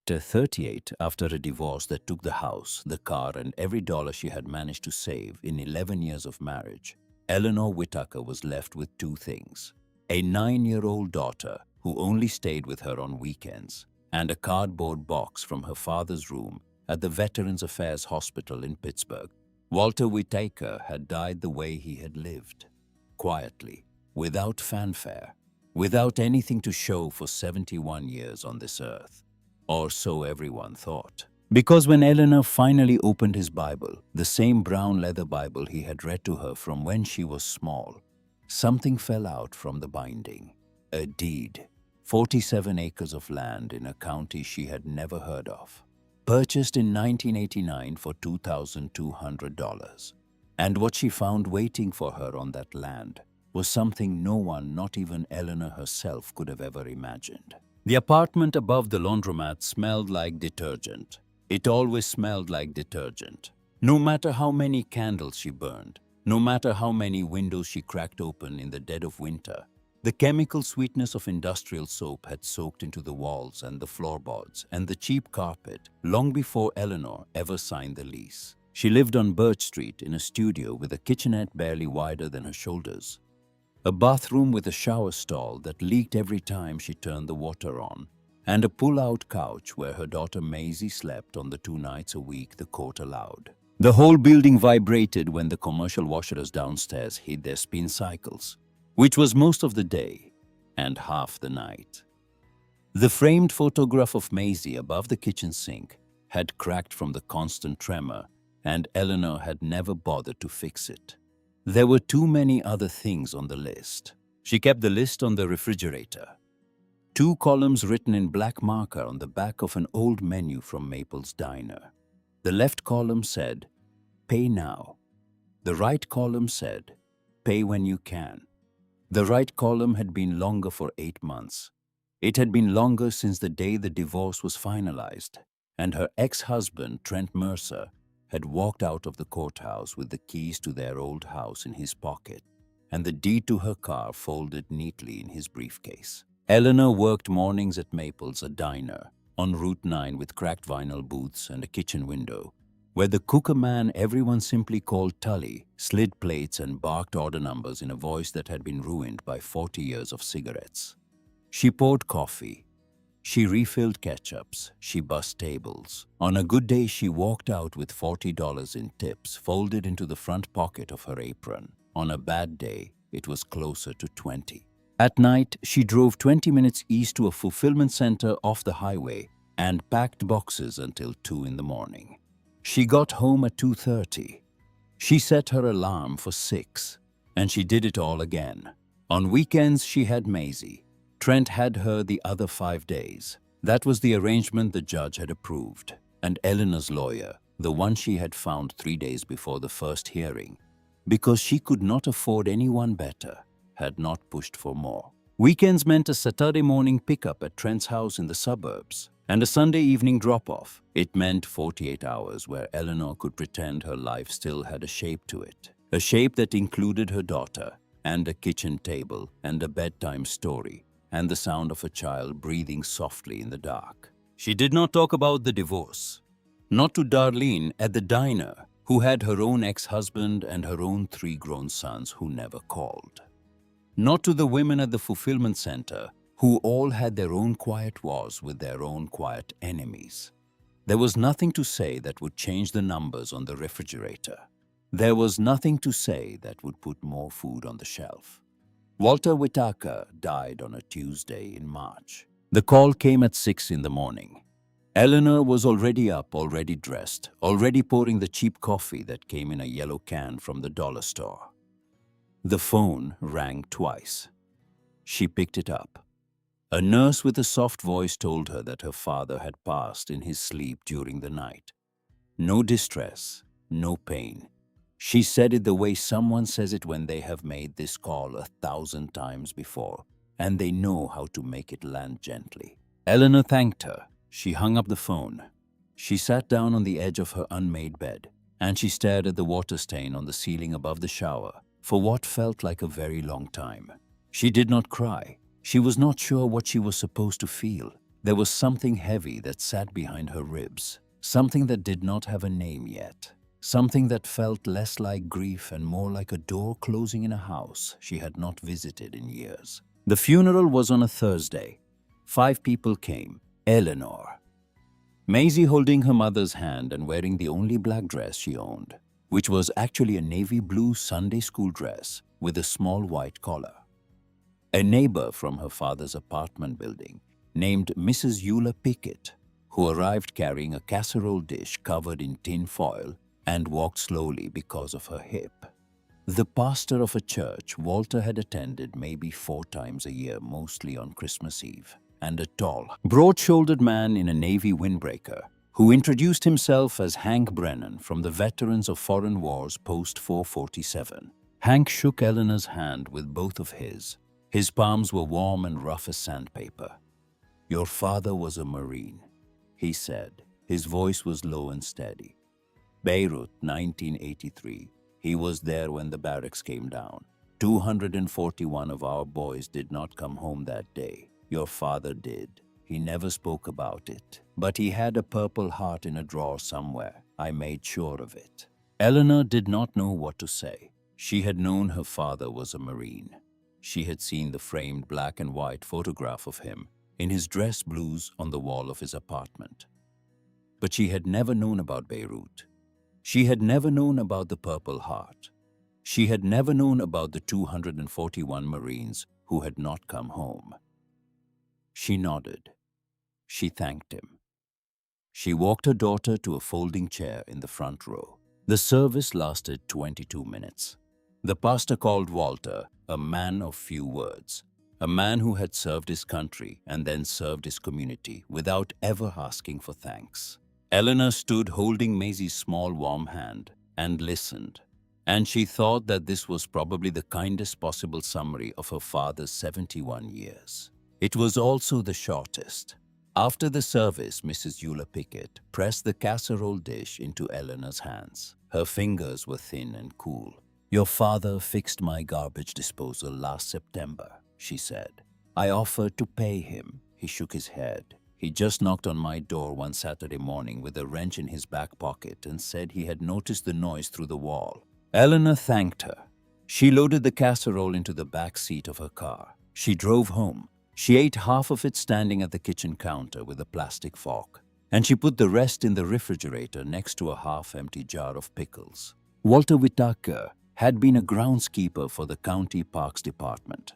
At 38, after a divorce that took the house, the car, and every dollar she had managed to save in 11 years of marriage, Eleanor Whitaker was left with two things: a 9-year-old daughter who only stayed with her on weekends, and a cardboard box from her father's room at the Veterans Affairs Hospital in Pittsburgh. Walter Whitaker had died the way he had lived, quietly, without fanfare, without anything to show for 71 years on this earth. Or so everyone thought. Because when Eleanor finally opened his Bible, the same brown leather Bible he had read to her from when she was small, something fell out from the binding. A deed, 47 acres of land in a county she had never heard of, purchased in 1989 for $2,200. And what she found waiting for her on that land was something no one, not even Eleanor herself, could have ever imagined. The apartment above the laundromat smelled like detergent. It always smelled like detergent. No matter how many candles she burned, no matter how many windows she cracked open in the dead of winter, the chemical sweetness of industrial soap had soaked into the walls and the floorboards and the cheap carpet long before Eleanor ever signed the lease. She lived on Birch Street in a studio with a kitchenette barely wider than her shoulders, a bathroom with a shower stall that leaked every time she turned the water on, and a pull-out couch where her daughter Maisie slept on the 2 nights a week the court allowed. The whole building vibrated when the commercial washers downstairs hit their spin cycles, which was most of the day and half the night. The framed photograph of Maisie above the kitchen sink had cracked from the constant tremor, and Eleanor had never bothered to fix it. There were too many other things on the list. She kept the list on the refrigerator. 2 columns written in black marker on the back of an old menu from Maple's Diner. The left column said, "Pay now." The right column said, "Pay when you can." The right column had been longer for 8 months. It had been longer since the day the divorce was finalized, and her ex-husband, Trent Mercer, had walked out of the courthouse with the keys to their old house in his pocket and the deed to her car folded neatly in his briefcase. Eleanor worked mornings at Maple's, a diner on Route 9 with cracked vinyl booths and a kitchen window, where the cooker man everyone simply called Tully slid plates and barked order numbers in a voice that had been ruined by 40 years of cigarettes. She poured coffee. She refilled ketchups, she bussed tables. On a good day, she walked out with $40 in tips folded into the front pocket of her apron. On a bad day, it was closer to 20. At night, she drove 20 minutes east to a fulfillment center off the highway and packed boxes until 2 in the morning. She got home at 2:30. She set her alarm for 6, and she did it all again. On weekends, she had Maisie. Trent had her the other 5 days. That was the arrangement the judge had approved, and Eleanor's lawyer, the one she had found 3 days before the first hearing, because she could not afford anyone better, had not pushed for more. Weekends meant a Saturday morning pickup at Trent's house in the suburbs, and a Sunday evening drop-off. It meant 48 hours where Eleanor could pretend her life still had a shape to it, a shape that included her daughter, and a kitchen table, and a bedtime story, and the sound of a child breathing softly in the dark. She did not talk about the divorce. Not to Darlene at the diner, who had her own ex-husband and her own 3 grown sons who never called. Not to the women at the fulfillment center, who all had their own quiet wars with their own quiet enemies. There was nothing to say that would change the numbers on the refrigerator. There was nothing to say that would put more food on the shelf. Walter Whitaker died on a Tuesday in March. The call came at 6 in the morning. Eleanor was already up, already dressed, already pouring the cheap coffee that came in a yellow can from the dollar store. The phone rang twice. She picked it up. A nurse with a soft voice told her that her father had passed in his sleep during the night. No distress, no pain. She said it the way someone says it when they have made this call 1,000 times before, and they know how to make it land gently. Eleanor thanked her. She hung up the phone. She sat down on the edge of her unmade bed, and she stared at the water stain on the ceiling above the shower for what felt like a very long time. She did not cry. She was not sure what she was supposed to feel. There was something heavy that sat behind her ribs, something that did not have a name yet, something that felt less like grief and more like a door closing in a house she had not visited in years. The funeral was on a Thursday. 5 people came. Eleanor, Maisie holding her mother's hand and wearing the only black dress she owned, which was actually a navy blue Sunday school dress with a small white collar. A neighbor from her father's apartment building, named Mrs. Eula Pickett, who arrived carrying a casserole dish covered in tin foil and walked slowly because of her hip. The pastor of a church Walter had attended maybe 4 times a year, mostly on Christmas Eve, and a tall, broad-shouldered man in a navy windbreaker who introduced himself as Hank Brennan from the Veterans of Foreign Wars Post 447. Hank shook Eleanor's hand with both of his. His palms were warm and rough as sandpaper. "Your father was a Marine," he said. His voice was low and steady. "Beirut, 1983. He was there when the barracks came down. 241 of our boys did not come home that day. Your father did. He never spoke about it. But he had a Purple Heart in a drawer somewhere. I made sure of it." Eleanor did not know what to say. She had known her father was a Marine. She had seen the framed black and white photograph of him in his dress blues on the wall of his apartment. But she had never known about Beirut. She had never known about the Purple Heart. She had never known about the 241 Marines who had not come home. She nodded. She thanked him. She walked her daughter to a folding chair in the front row. The service lasted 22 minutes. The pastor called Walter a man of few words, a man who had served his country and then served his community without ever asking for thanks. Eleanor stood holding Maisie's small warm hand and listened, and she thought that this was probably the kindest possible summary of her father's 71 years. It was also the shortest. After the service, Mrs. Eula Pickett pressed the casserole dish into Eleanor's hands. Her fingers were thin and cool. "Your father fixed my garbage disposal last September," she said. "I offered to pay him." He shook his head. "He just knocked on my door one Saturday morning with a wrench in his back pocket and said he had noticed the noise through the wall." Eleanor thanked her. She loaded the casserole into the back seat of her car. She drove home. She ate half of it standing at the kitchen counter with a plastic fork, and she put the rest in the refrigerator next to a half-empty jar of pickles. Walter Whitaker had been a groundskeeper for the county parks department.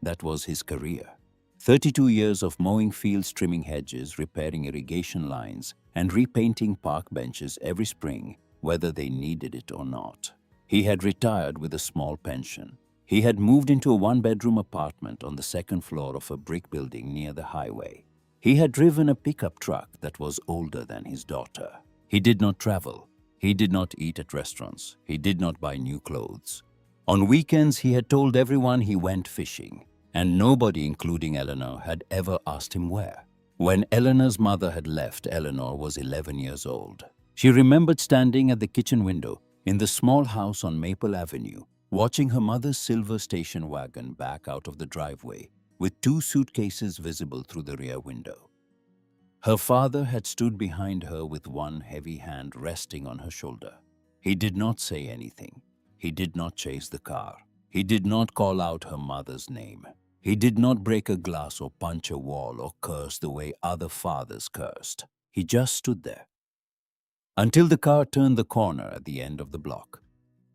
That was his career. 32 years of mowing fields, trimming hedges, repairing irrigation lines, and repainting park benches every spring, whether they needed it or not. He had retired with a small pension. He had moved into a 1-bedroom apartment on the 2nd floor of a brick building near the highway. He had driven a pickup truck that was older than his daughter. He did not travel. He did not eat at restaurants. He did not buy new clothes. On weekends, he had told everyone he went fishing, and nobody, including Eleanor, had ever asked him where. When Eleanor's mother had left, Eleanor was 11 years old. She remembered standing at the kitchen window in the small house on Maple Avenue, watching her mother's silver station wagon back out of the driveway, with 2 suitcases visible through the rear window. Her father had stood behind her with one heavy hand resting on her shoulder. He did not say anything. He did not chase the car. He did not call out her mother's name. He did not break a glass or punch a wall or curse the way other fathers cursed. He just stood there. Until the car turned the corner at the end of the block.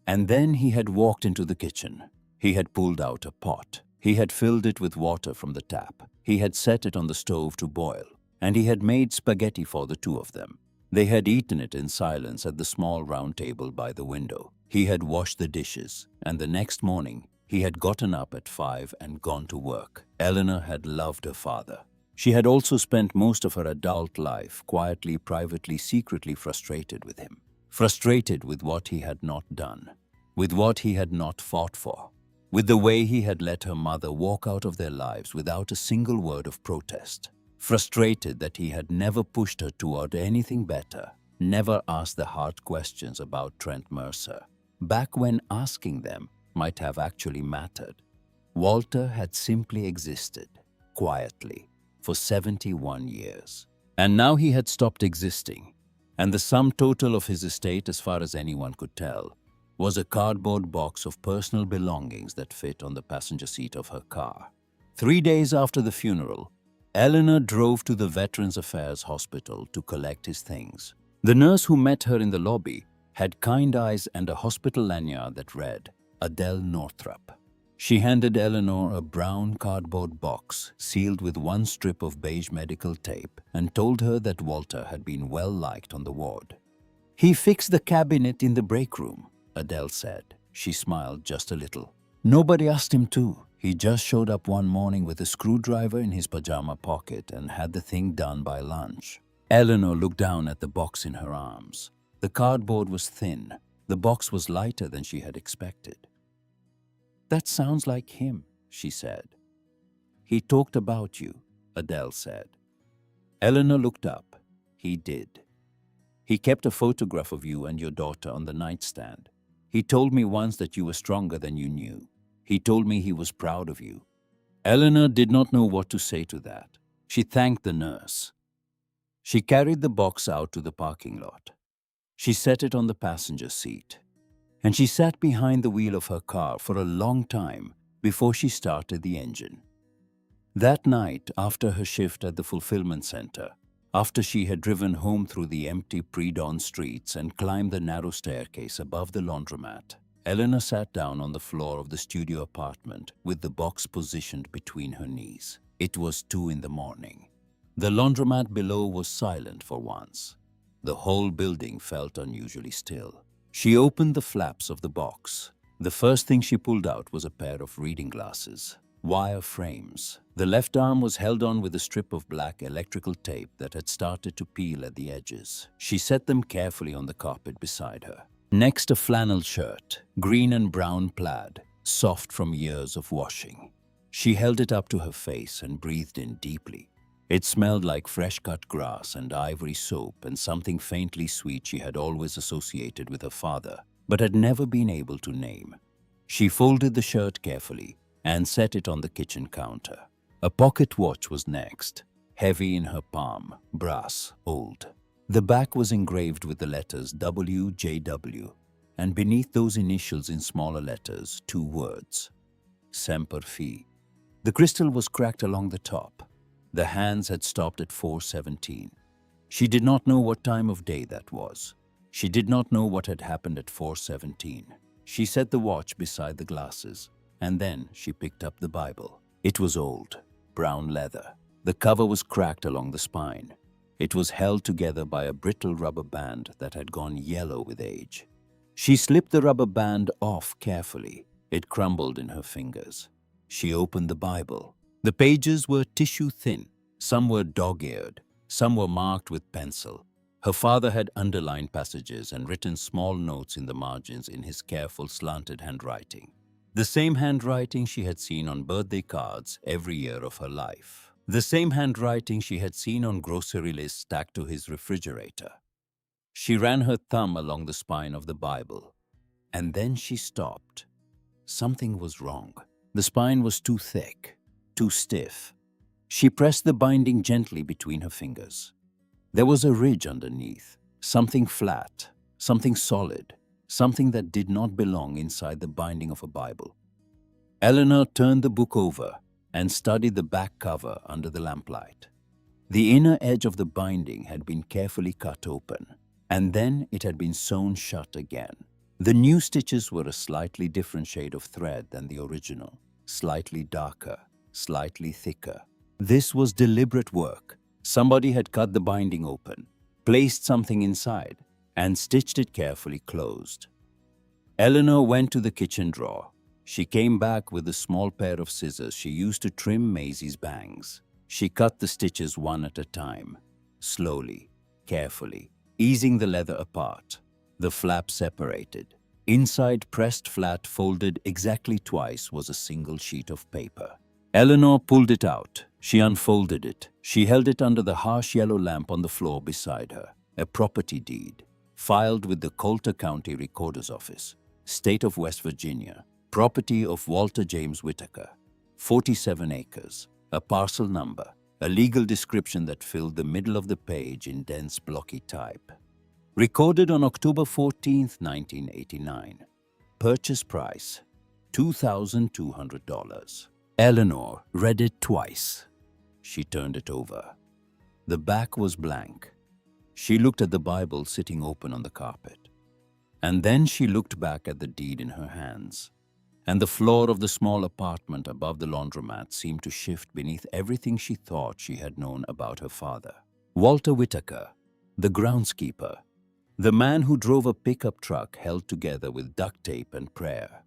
And then he had walked into the kitchen. He had pulled out a pot. He had filled it with water from the tap. He had set it on the stove to boil. And he had made spaghetti for the 2 of them. They had eaten it in silence at the small round table by the window. He had washed the dishes, and the next morning, he had gotten up at 5 and gone to work. Eleanor had loved her father. She had also spent most of her adult life quietly, privately, secretly frustrated with him. Frustrated with what he had not done, with what he had not fought for, with the way he had let her mother walk out of their lives without a single word of protest. Frustrated that he had never pushed her toward anything better, never asked the hard questions about Trent Mercer, back when asking them might have actually mattered. Walter had simply existed, quietly, for 71 years. And now he had stopped existing, and the sum total of his estate, as far as anyone could tell, was a cardboard box of personal belongings that fit on the passenger seat of her car. 3 days after the funeral, Eleanor drove to the Veterans Affairs Hospital to collect his things. The nurse who met her in the lobby had kind eyes and a hospital lanyard that read, Adele Northrup. She handed Eleanor a brown cardboard box sealed with one strip of beige medical tape and told her that Walter had been well liked on the ward. "He fixed the cabinet in the break room," Adele said. She smiled just a little. "Nobody asked him to. He just showed up one morning with a screwdriver in his pajama pocket and had the thing done by lunch." Eleanor looked down at the box in her arms. The cardboard was thin. The box was lighter than she had expected. "That sounds like him," she said. "He talked about you," Adele said. Eleanor looked up. "He did. He kept a photograph of you and your daughter on the nightstand. He told me once that you were stronger than you knew. He told me he was proud of you." Eleanor did not know what to say to that. She thanked the nurse. She carried the box out to the parking lot. She set it on the passenger seat, and she sat behind the wheel of her car for a long time before she started the engine. That night, after her shift at the fulfillment center, after she had driven home through the empty pre-dawn streets and climbed the narrow staircase above the laundromat, Eleanor sat down on the floor of the studio apartment with the box positioned between her knees. It was 2 in the morning. The laundromat below was silent for once. The whole building felt unusually still. She opened the flaps of the box. The first thing she pulled out was a pair of reading glasses. Wire frames. The left arm was held on with a strip of black electrical tape that had started to peel at the edges. She set them carefully on the carpet beside her. Next, a flannel shirt, green and brown plaid, soft from years of washing. She held it up to her face and breathed in deeply. It smelled like fresh-cut grass and ivory soap and something faintly sweet she had always associated with her father, but had never been able to name. She folded the shirt carefully and set it on the kitchen counter. A pocket watch was next, heavy in her palm, brass, old. The back was engraved with the letters WJW, and beneath those initials in smaller letters, 2 words, Semper Fi. The crystal was cracked along the top. The hands had stopped at 4:17. She did not know what time of day that was. She did not know what had happened at 4:17. She set the watch beside the glasses, and then she picked up the Bible. It was old, brown leather. The cover was cracked along the spine. It was held together by a brittle rubber band that had gone yellow with age. She slipped the rubber band off carefully. It crumbled in her fingers. She opened the Bible. The pages were tissue thin. Some were dog-eared. Some were marked with pencil. Her father had underlined passages and written small notes in the margins in his careful, slanted handwriting. The same handwriting she had seen on birthday cards every year of her life. The same handwriting she had seen on grocery lists stacked to his refrigerator. She ran her thumb along the spine of the Bible, and then she stopped. Something was wrong. The spine was too thick, too stiff. She pressed the binding gently between her fingers. There was a ridge underneath, something flat, something solid, something that did not belong inside the binding of a Bible. Eleanor turned the book over and studied the back cover under the lamplight. The inner edge of the binding had been carefully cut open, and then it had been sewn shut again. The new stitches were a slightly different shade of thread than the original, slightly darker, slightly thicker. This was deliberate work. Somebody had cut the binding open, placed something inside, and stitched it carefully closed. Eleanor went to the kitchen drawer. She came back with a small pair of scissors she used to trim Maisie's bangs. She cut the stitches one at a time, slowly, carefully, easing the leather apart. The flap separated. Inside, pressed flat, folded exactly twice, was a single sheet of paper. Eleanor pulled it out. She unfolded it. She held it under the harsh yellow lamp on the floor beside her. A property deed, filed with the Coulter County Recorder's Office, State of West Virginia. Property of Walter James Whitaker, 47 acres, a parcel number, a legal description that filled the middle of the page in dense blocky type. Recorded on October 14th, 1989. Purchase price, $2,200. Eleanor read it twice. She turned it over. The back was blank. She looked at the Bible sitting open on the carpet. And then she looked back at the deed in her hands. And the floor of the small apartment above the laundromat seemed to shift beneath everything she thought she had known about her father. Walter Whitaker, the groundskeeper, the man who drove a pickup truck held together with duct tape and prayer.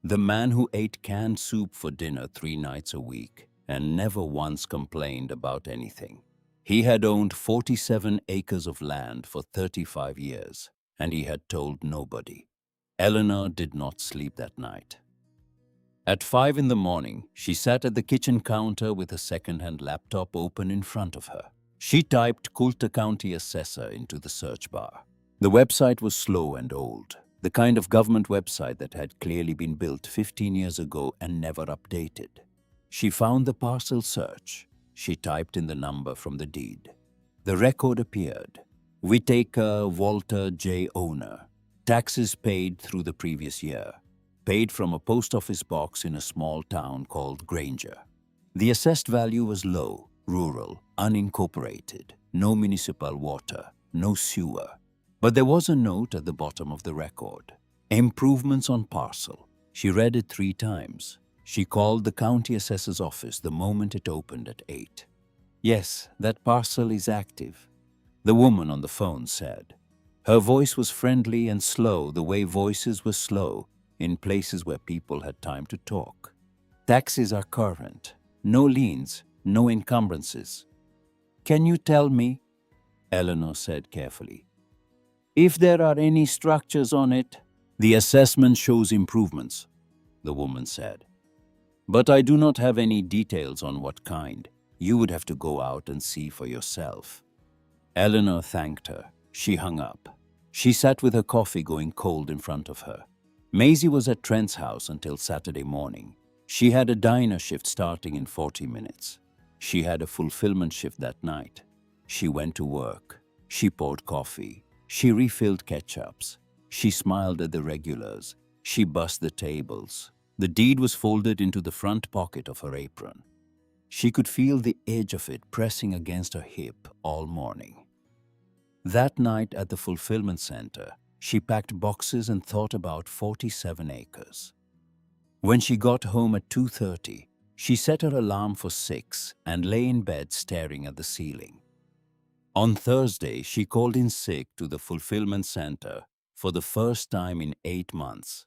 The man who ate canned soup for dinner 3 nights a week and never once complained about anything. He had owned 47 acres of land for 35 years, and he had told nobody. Eleanor did not sleep that night. At 5 in the morning, she sat at the kitchen counter with a second-hand laptop open in front of her. She typed Coulter County Assessor into the search bar. The website was slow and old, the kind of government website that had clearly been built 15 years ago and never updated. She found the parcel search. She typed in the number from the deed. The record appeared. Whitaker Walter J. Owner. Taxes paid through the previous year. Paid from a post office box in a small town called Granger. The assessed value was low, rural, unincorporated, no municipal water, no sewer. But there was a note at the bottom of the record. Improvements on parcel. She read it 3 times. She called the county assessor's office the moment it opened at 8. Yes, that parcel is active, the woman on the phone said. Her voice was friendly and slow, the way voices were slow in places where people had time to talk. Taxes are current. No liens, no encumbrances. Can you tell me, Eleanor said carefully, if there are any structures on it? The assessment shows improvements, the woman said. But I do not have any details on what kind. You would have to go out and see for yourself. Eleanor thanked her. She hung up. She sat with her coffee going cold in front of her. Maisie was at Trent's house until Saturday morning. She had a diner shift starting in 40 minutes. She had a fulfillment shift that night. She went to work. She poured coffee. She refilled ketchups. She smiled at the regulars. She bussed the tables. The deed was folded into the front pocket of her apron. She could feel the edge of it pressing against her hip all morning. That night at the fulfillment center, she packed boxes and thought about 47 acres. When she got home at 2:30, she set her alarm for 6 and lay in bed staring at the ceiling. On Thursday, she called in sick to the fulfillment center for the first time in 8 months.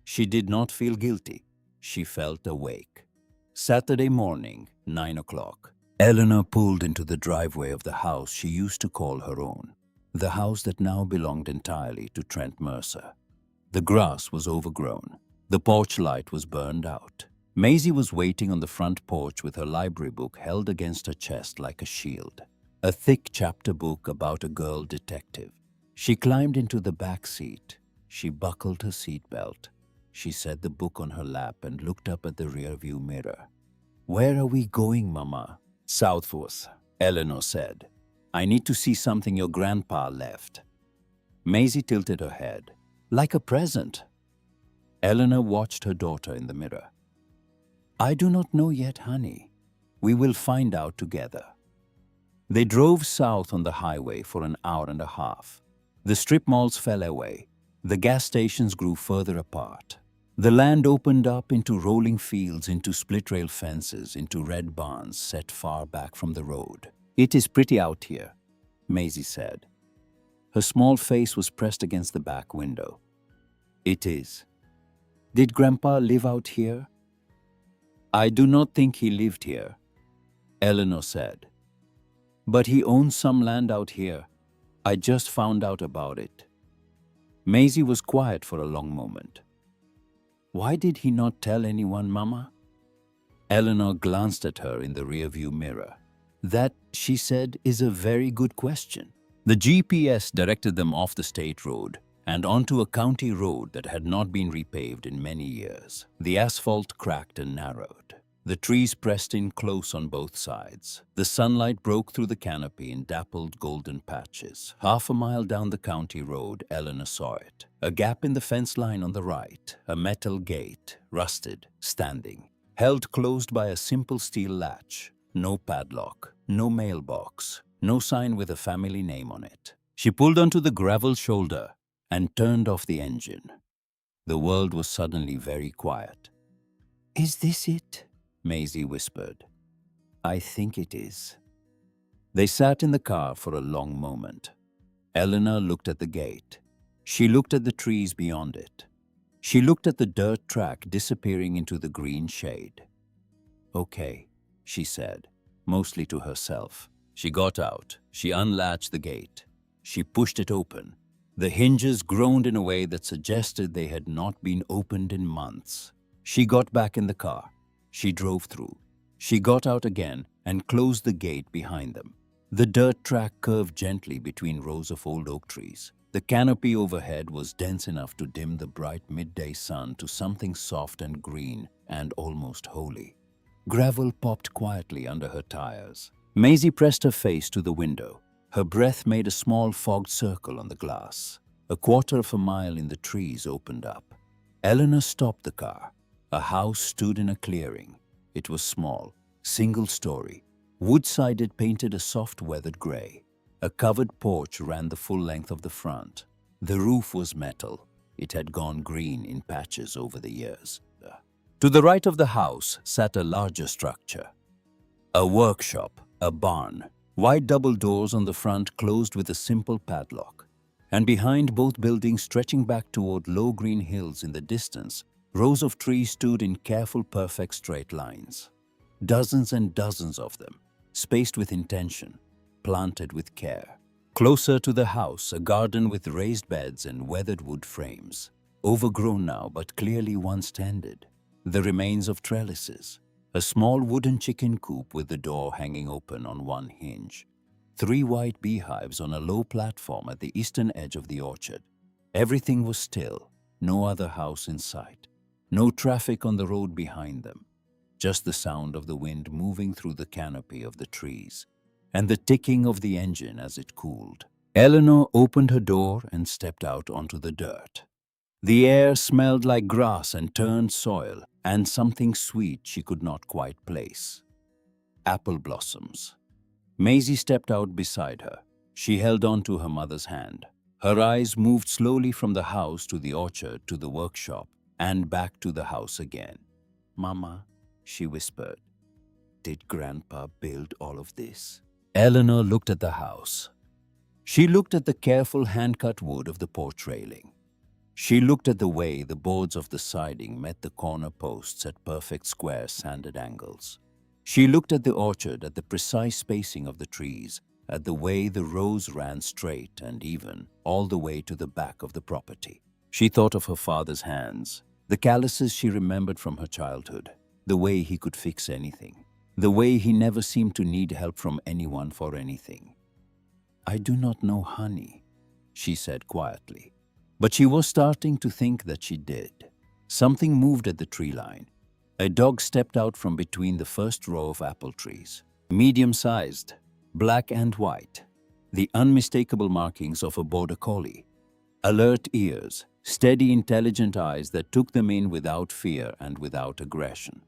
She did not feel guilty. She felt awake. Saturday morning, 9 o'clock. Eleanor pulled into the driveway of the house she used to call her own, the house that now belonged entirely to Trent Mercer. The grass was overgrown. The porch light was burned out. Maisie was waiting on the front porch with her library book held against her chest like a shield, a thick chapter book about a girl detective. She climbed into the back seat. She buckled her seatbelt. She set the book on her lap and looked up at the rearview mirror. Where are we going, Mama? Southwards, Eleanor said. I need to see something your grandpa left. Maisie tilted her head. Like a present. Eleanor watched her daughter in the mirror. I do not know yet, honey. We will find out together. They drove south on the highway for an hour and a half. The strip malls fell away. The gas stations grew further apart. The land opened up into rolling fields, into split-rail fences, into red barns set far back from the road. It is pretty out here, Maisie said. Her small face was pressed against the back window. It is. Did Grandpa live out here? I do not think he lived here, Eleanor said. But he owns some land out here. I just found out about it. Maisie was quiet for a long moment. Why did he not tell anyone, Mama? Eleanor glanced at her in the rearview mirror. That, she said, is a very good question. The GPS directed them off the state road and onto a county road that had not been repaved in many years. The asphalt cracked and narrowed. The trees pressed in close on both sides. The sunlight broke through the canopy in dappled golden patches. Half a mile down the county road, Eleanor saw it. A gap in the fence line on the right, a metal gate, rusted, standing, held closed by a simple steel latch. No padlock, no mailbox, no sign with a family name on it. She pulled onto the gravel shoulder and turned off the engine. The world was suddenly very quiet. "Is this it?" Maisie whispered. "I think it is." They sat in the car for a long moment. Eleanor looked at the gate. She looked at the trees beyond it. She looked at the dirt track disappearing into the green shade. "Okay," she said, mostly to herself. She got out. She unlatched the gate. She pushed it open. The hinges groaned in a way that suggested they had not been opened in months. She got back in the car. She drove through. She got out again and closed the gate behind them. The dirt track curved gently between rows of old oak trees. The canopy overhead was dense enough to dim the bright midday sun to something soft and green and almost holy. Gravel popped quietly under her tires. Maisie pressed her face to the window. Her breath made a small fogged circle on the glass. A quarter of a mile in the trees opened up. Eleanor stopped the car. A house stood in a clearing. It was small, single-story. Wood-sided, painted a soft weathered gray. A covered porch ran the full length of the front. The roof was metal. It had gone green in patches over the years. To the right of the house sat a larger structure. A workshop, a barn. Wide double doors on the front closed with a simple padlock. And behind both buildings, stretching back toward low green hills in the distance, rows of trees stood in careful, perfect straight lines. Dozens and dozens of them, spaced with intention, planted with care. Closer to the house, a garden with raised beds and weathered wood frames. Overgrown now, but clearly once tended. The remains of trellises. A small wooden chicken coop with the door hanging open on one hinge. 3 white beehives on a low platform at the eastern edge of the orchard. Everything was still, no other house in sight. No traffic on the road behind them, just the sound of the wind moving through the canopy of the trees, and the ticking of the engine as it cooled. Eleanor opened her door and stepped out onto the dirt. The air smelled like grass and turned soil, and something sweet she could not quite place. Apple blossoms. Maisie stepped out beside her. She held on to her mother's hand. Her eyes moved slowly from the house to the orchard to the workshop, and back to the house again. "Mama," she whispered, "did Grandpa build all of this?" Eleanor looked at the house. She looked at the careful hand-cut wood of the porch railing. She looked at the way the boards of the siding met the corner posts at perfect square sanded angles. She looked at the orchard, at the precise spacing of the trees, at the way the rows ran straight and even all the way to the back of the property. She thought of her father's hands, the calluses she remembered from her childhood, the way he could fix anything, the way he never seemed to need help from anyone for anything. "I do not know, honey," she said quietly. But she was starting to think that she did. Something moved at the tree line. A dog stepped out from between the first row of apple trees. Medium-sized, black and white, the unmistakable markings of a border collie. Alert ears, steady, intelligent eyes that took them in without fear and without aggression.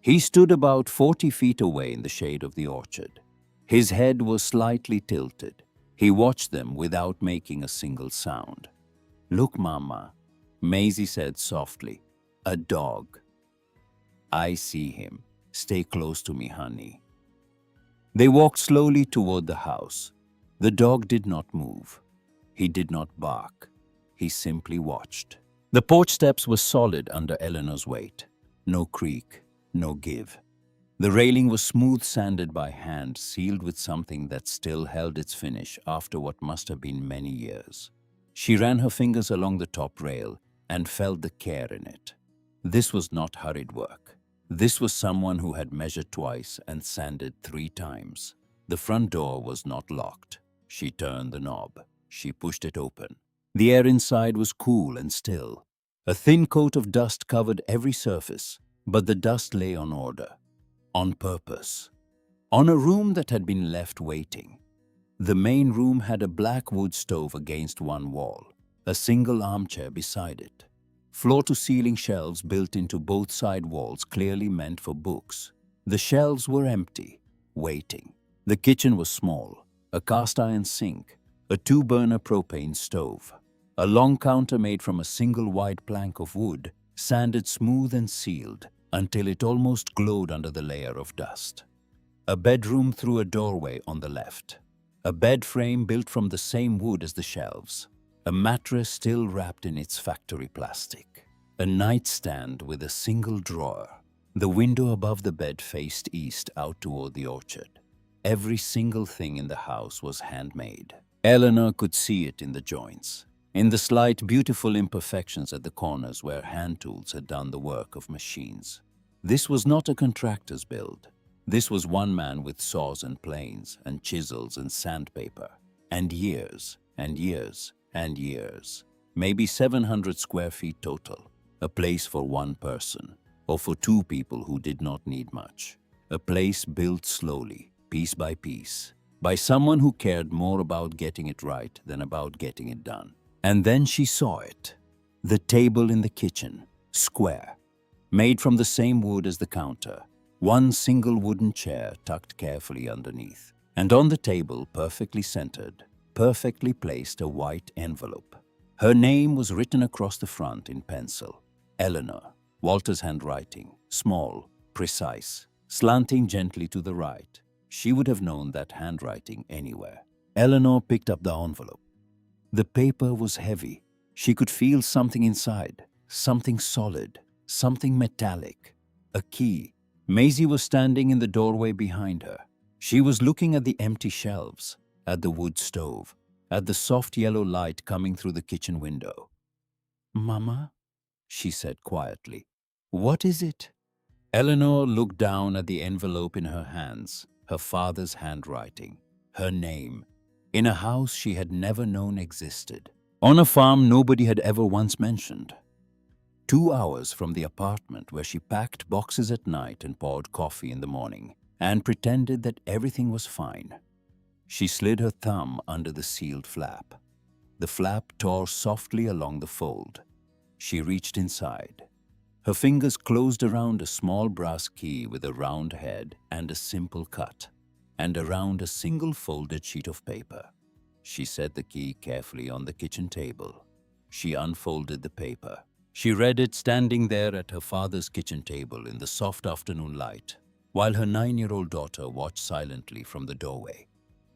He stood about 40 feet away in the shade of the orchard. His head was slightly tilted. He watched them without making a single sound. "Look, Mama," Maisie said softly. "A dog." "I see him. Stay close to me, honey." They walked slowly toward the house. The dog did not move. He did not bark. He simply watched. The porch steps were solid under Eleanor's weight. No creak, no give. The railing was smooth sanded by hand, sealed with something that still held its finish after what must have been many years. She ran her fingers along the top rail and felt the care in it. This was not hurried work. This was someone who had measured twice and sanded 3 times. The front door was not locked. She turned the knob. She pushed it open. The air inside was cool and still. A thin coat of dust covered every surface, but the dust lay on order. On purpose. On a room that had been left waiting. The main room had a black wood stove against one wall, a single armchair beside it. Floor-to-ceiling shelves built into both side walls clearly meant for books. The shelves were empty, waiting. The kitchen was small, a cast-iron sink, a 2-burner propane stove, a long counter made from a single wide plank of wood, sanded smooth and sealed until it almost glowed under the layer of dust. A bedroom through a doorway on the left. A bed frame built from the same wood as the shelves. A mattress still wrapped in its factory plastic. A nightstand with a single drawer. The window above the bed faced east out toward the orchard. Every single thing in the house was handmade. Eleanor could see it in the joints, in the slight, beautiful imperfections at the corners where hand tools had done the work of machines. This was not a contractor's build. This was one man with saws and planes and chisels and sandpaper. And years and years and years. Maybe 700 square feet total. A place for one person, or for 2 people who did not need much. A place built slowly, piece by piece, by someone who cared more about getting it right than about getting it done. And then she saw it. The table in the kitchen, square, made from the same wood as the counter. One single wooden chair tucked carefully underneath. And on the table, perfectly centered, perfectly placed, a white envelope. Her name was written across the front in pencil. Eleanor. Walter's handwriting, small, precise, slanting gently to the right. She would have known that handwriting anywhere. Eleanor picked up the envelope. The paper was heavy. She could feel something inside, something solid, something metallic. A key. Maisie was standing in the doorway behind her. She was looking at the empty shelves, at the wood stove, at the soft yellow light coming through the kitchen window. "Mama?" she said quietly. "What is it?" Eleanor looked down at the envelope in her hands, her father's handwriting, her name, in a house she had never known existed, on a farm nobody had ever once mentioned. 2 hours from the apartment where she packed boxes at night and poured coffee in the morning, and pretended that everything was fine. She slid her thumb under the sealed flap. The flap tore softly along the fold. She reached inside. Her fingers closed around a small brass key with a round head and a simple cut, and around a single folded sheet of paper. She set the key carefully on the kitchen table. She unfolded the paper. She read it standing there at her father's kitchen table in the soft afternoon light, while her 9-year-old daughter watched silently from the doorway,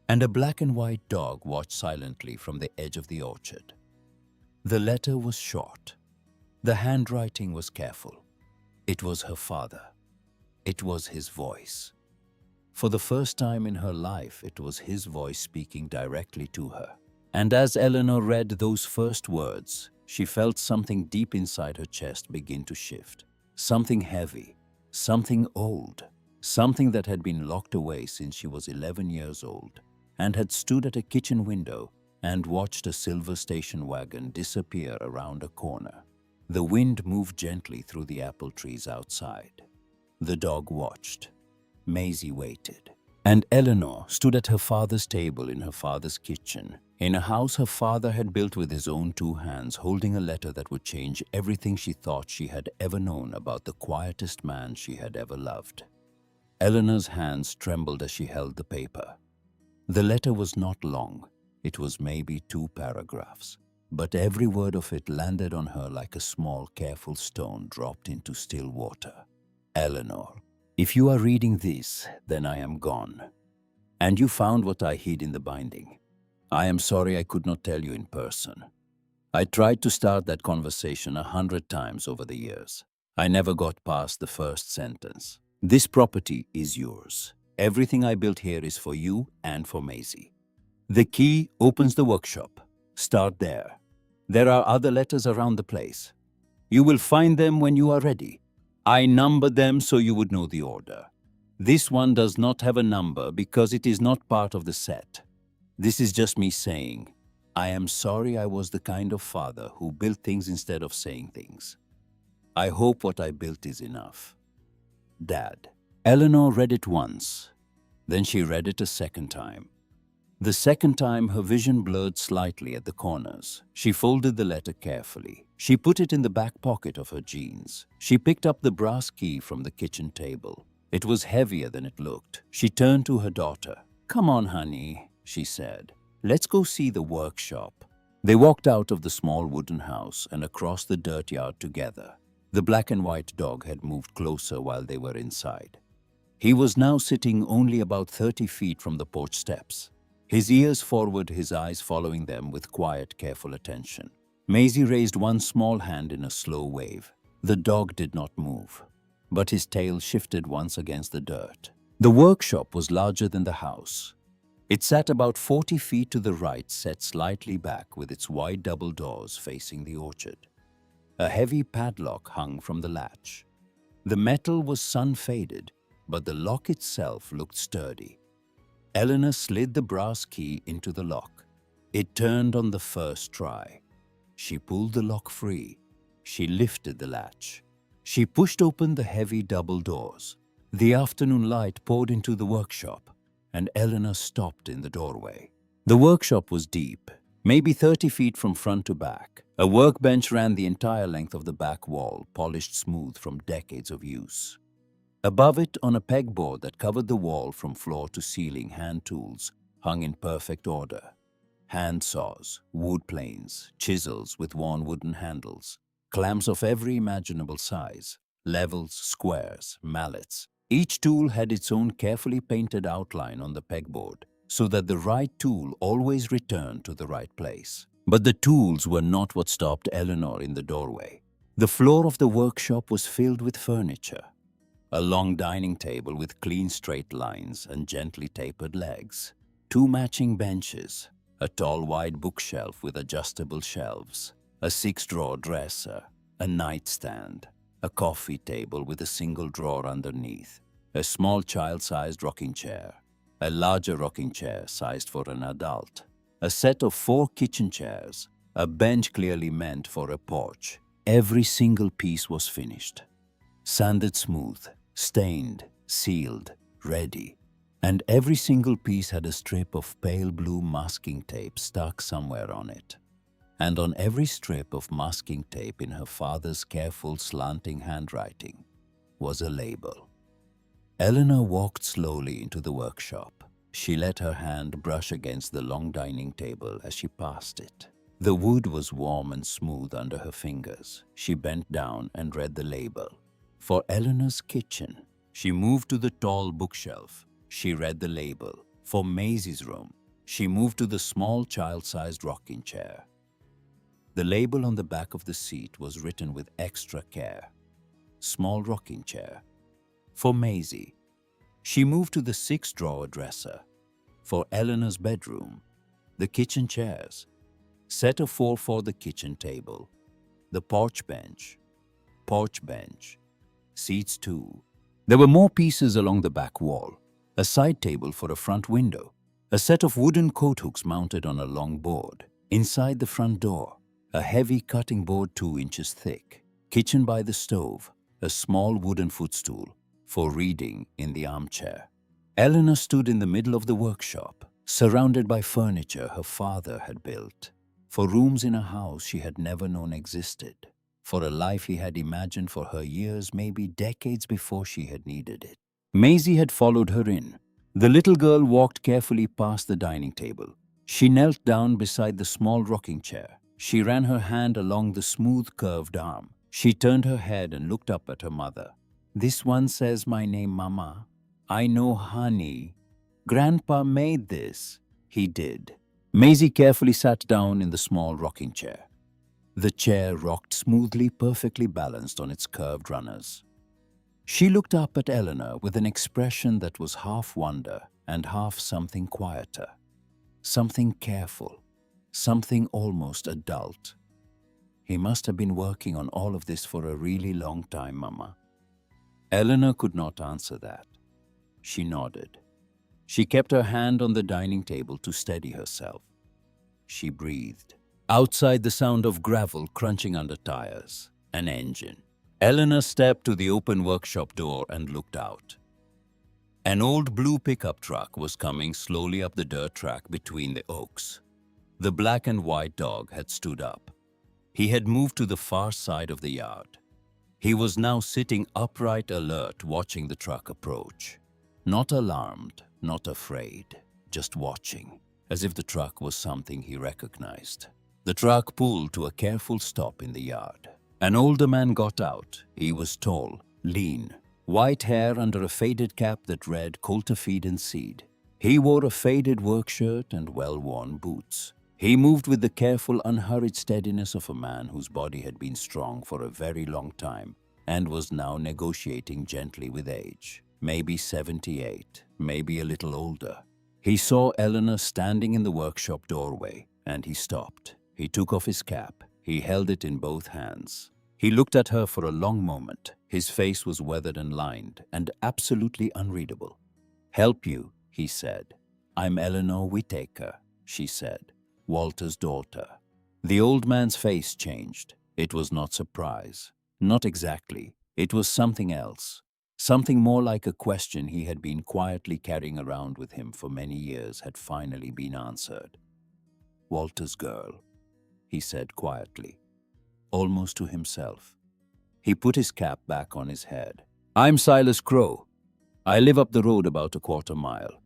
and a black and white dog watched silently from the edge of the orchard. The letter was short. The handwriting was careful. It was her father. It was his voice. For the first time in her life, it was his voice speaking directly to her. And as Eleanor read those first words, she felt something deep inside her chest begin to shift. Something heavy, something old, something that had been locked away since she was 11 years old and had stood at a kitchen window and watched a silver station wagon disappear around a corner. The wind moved gently through the apple trees outside. The dog watched. Maisie waited. And Eleanor stood at her father's table in her father's kitchen, in a house her father had built with his own 2 hands, holding a letter that would change everything she thought she had ever known about the quietest man she had ever loved. Eleanor's hands trembled as she held the paper. The letter was not long. It was maybe 2 paragraphs. But every word of it landed on her like a small, careful stone dropped into still water. Eleanor, if you are reading this, then I am gone. And you found what I hid in the binding. I am sorry I could not tell you in person. I tried to start that conversation 100 times over the years. I never got past the first sentence. This property is yours. Everything I built here is for you and for Maisie. The key opens the workshop. Start there. There are other letters around the place. You will find them when you are ready. I numbered them so you would know the order. This one does not have a number because it is not part of the set. This is just me saying, I am sorry I was the kind of father who built things instead of saying things. I hope what I built is enough. Dad. Eleanor read it once. Then she read it a second time. The second time, her vision blurred slightly at the corners. She folded the letter carefully. She put it in the back pocket of her jeans. She picked up the brass key from the kitchen table. It was heavier than it looked. She turned to her daughter. "Come on, honey," she said. "Let's go see the workshop." They walked out of the small wooden house and across the dirt yard together. The black and white dog had moved closer while they were inside. He was now sitting only about 30 feet from the porch steps. His ears forward, his eyes following them with quiet, careful attention. Maisie raised one small hand in a slow wave. The dog did not move, but his tail shifted once against the dirt. The workshop was larger than the house. It sat about 40 feet to the right, set slightly back with its wide double doors facing the orchard. A heavy padlock hung from the latch. The metal was sun-faded, but the lock itself looked sturdy. Eleanor slid the brass key into the lock. It turned on the first try. She pulled the lock free. She lifted the latch. She pushed open the heavy double doors. The afternoon light poured into the workshop, and Eleanor stopped in the doorway. The workshop was deep, maybe 30 feet from front to back. A workbench ran the entire length of the back wall, polished smooth from decades of use. Above it, on a pegboard that covered the wall from floor to ceiling, hand tools hung in perfect order. Hand saws, wood planes, chisels with worn wooden handles, clamps of every imaginable size, levels, squares, mallets. Each tool had its own carefully painted outline on the pegboard, so that the right tool always returned to the right place. But the tools were not what stopped Eleanor in the doorway. The floor of the workshop was filled with furniture. A long dining table with clean straight lines and gently tapered legs. 2 matching benches. A tall wide bookshelf with adjustable shelves. A 6-drawer dresser. A nightstand. A coffee table with a single drawer underneath. A small child-sized rocking chair. A larger rocking chair sized for an adult. A set of 4 kitchen chairs. A bench clearly meant for a porch. Every single piece was finished. Sanded smooth. Stained, sealed, ready. And every single piece had a strip of pale blue masking tape stuck somewhere on it. And on every strip of masking tape, in her father's careful slanting handwriting, was a label. Eleanor walked slowly into the workshop. She let her hand brush against the long dining table as she passed it. The wood was warm and smooth under her fingers. She bent down and read the label. For Eleanor's kitchen. She moved to the tall bookshelf. She read the label. For Maisie's room. She moved to the small child-sized rocking chair. The label on the back of the seat was written with extra care. Small rocking chair. For Maisie. She moved to the 6-drawer dresser. For Eleanor's bedroom. The kitchen chairs. Set of 4 for the kitchen table. The porch bench. Porch bench. Seats too. There were more pieces along the back wall. A side table for a front window. A set of wooden coat hooks mounted on a long board. Inside the front door, a heavy cutting board 2 inches thick. Kitchen by the stove. A small wooden footstool for reading in the armchair. Eleanor stood in the middle of the workshop, surrounded by furniture her father had built. For rooms in a house she had never known existed. For a life he had imagined for her years, maybe decades before she had needed it. Maisie had followed her in. The little girl walked carefully past the dining table. She knelt down beside the small rocking chair. She ran her hand along the smooth curved arm. She turned her head and looked up at her mother. "This one says my name, Mama. I know, honey. Grandpa made this." "He did." Maisie carefully sat down in the small rocking chair. The chair rocked smoothly, perfectly balanced on its curved runners. She looked up at Eleanor with an expression that was half wonder and half something quieter, something careful, something almost adult. "He must have been working on all of this for a really long time, Mama." Eleanor could not answer that. She nodded. She kept her hand on the dining table to steady herself. She breathed. Outside, the sound of gravel crunching under tires. An engine. Eleanor stepped to the open workshop door and looked out. An old blue pickup truck was coming slowly up the dirt track between the oaks. The black and white dog had stood up. He had moved to the far side of the yard. He was now sitting upright, alert, watching the truck approach. Not alarmed, not afraid, just watching, as if the truck was something he recognized. The truck pulled to a careful stop in the yard. An older man got out. He was tall, lean, white hair under a faded cap that read Coulter Feed and Seed. He wore a faded work shirt and well-worn boots. He moved with the careful, unhurried steadiness of a man whose body had been strong for a very long time and was now negotiating gently with age. Maybe 78, maybe a little older. He saw Eleanor standing in the workshop doorway, and he stopped. He took off his cap. He held it in both hands. He looked at her for a long moment. His face was weathered and lined, and absolutely unreadable. "Help you," he said. "I'm Eleanor Whitaker," she said. "Walter's daughter." The old man's face changed. It was not surprise. Not exactly. It was something else. Something more like a question he had been quietly carrying around with him for many years had finally been answered. "Walter's girl," he said quietly, almost to himself. He put his cap back on his head. "I'm Silas Crowe. I live up the road about a quarter mile.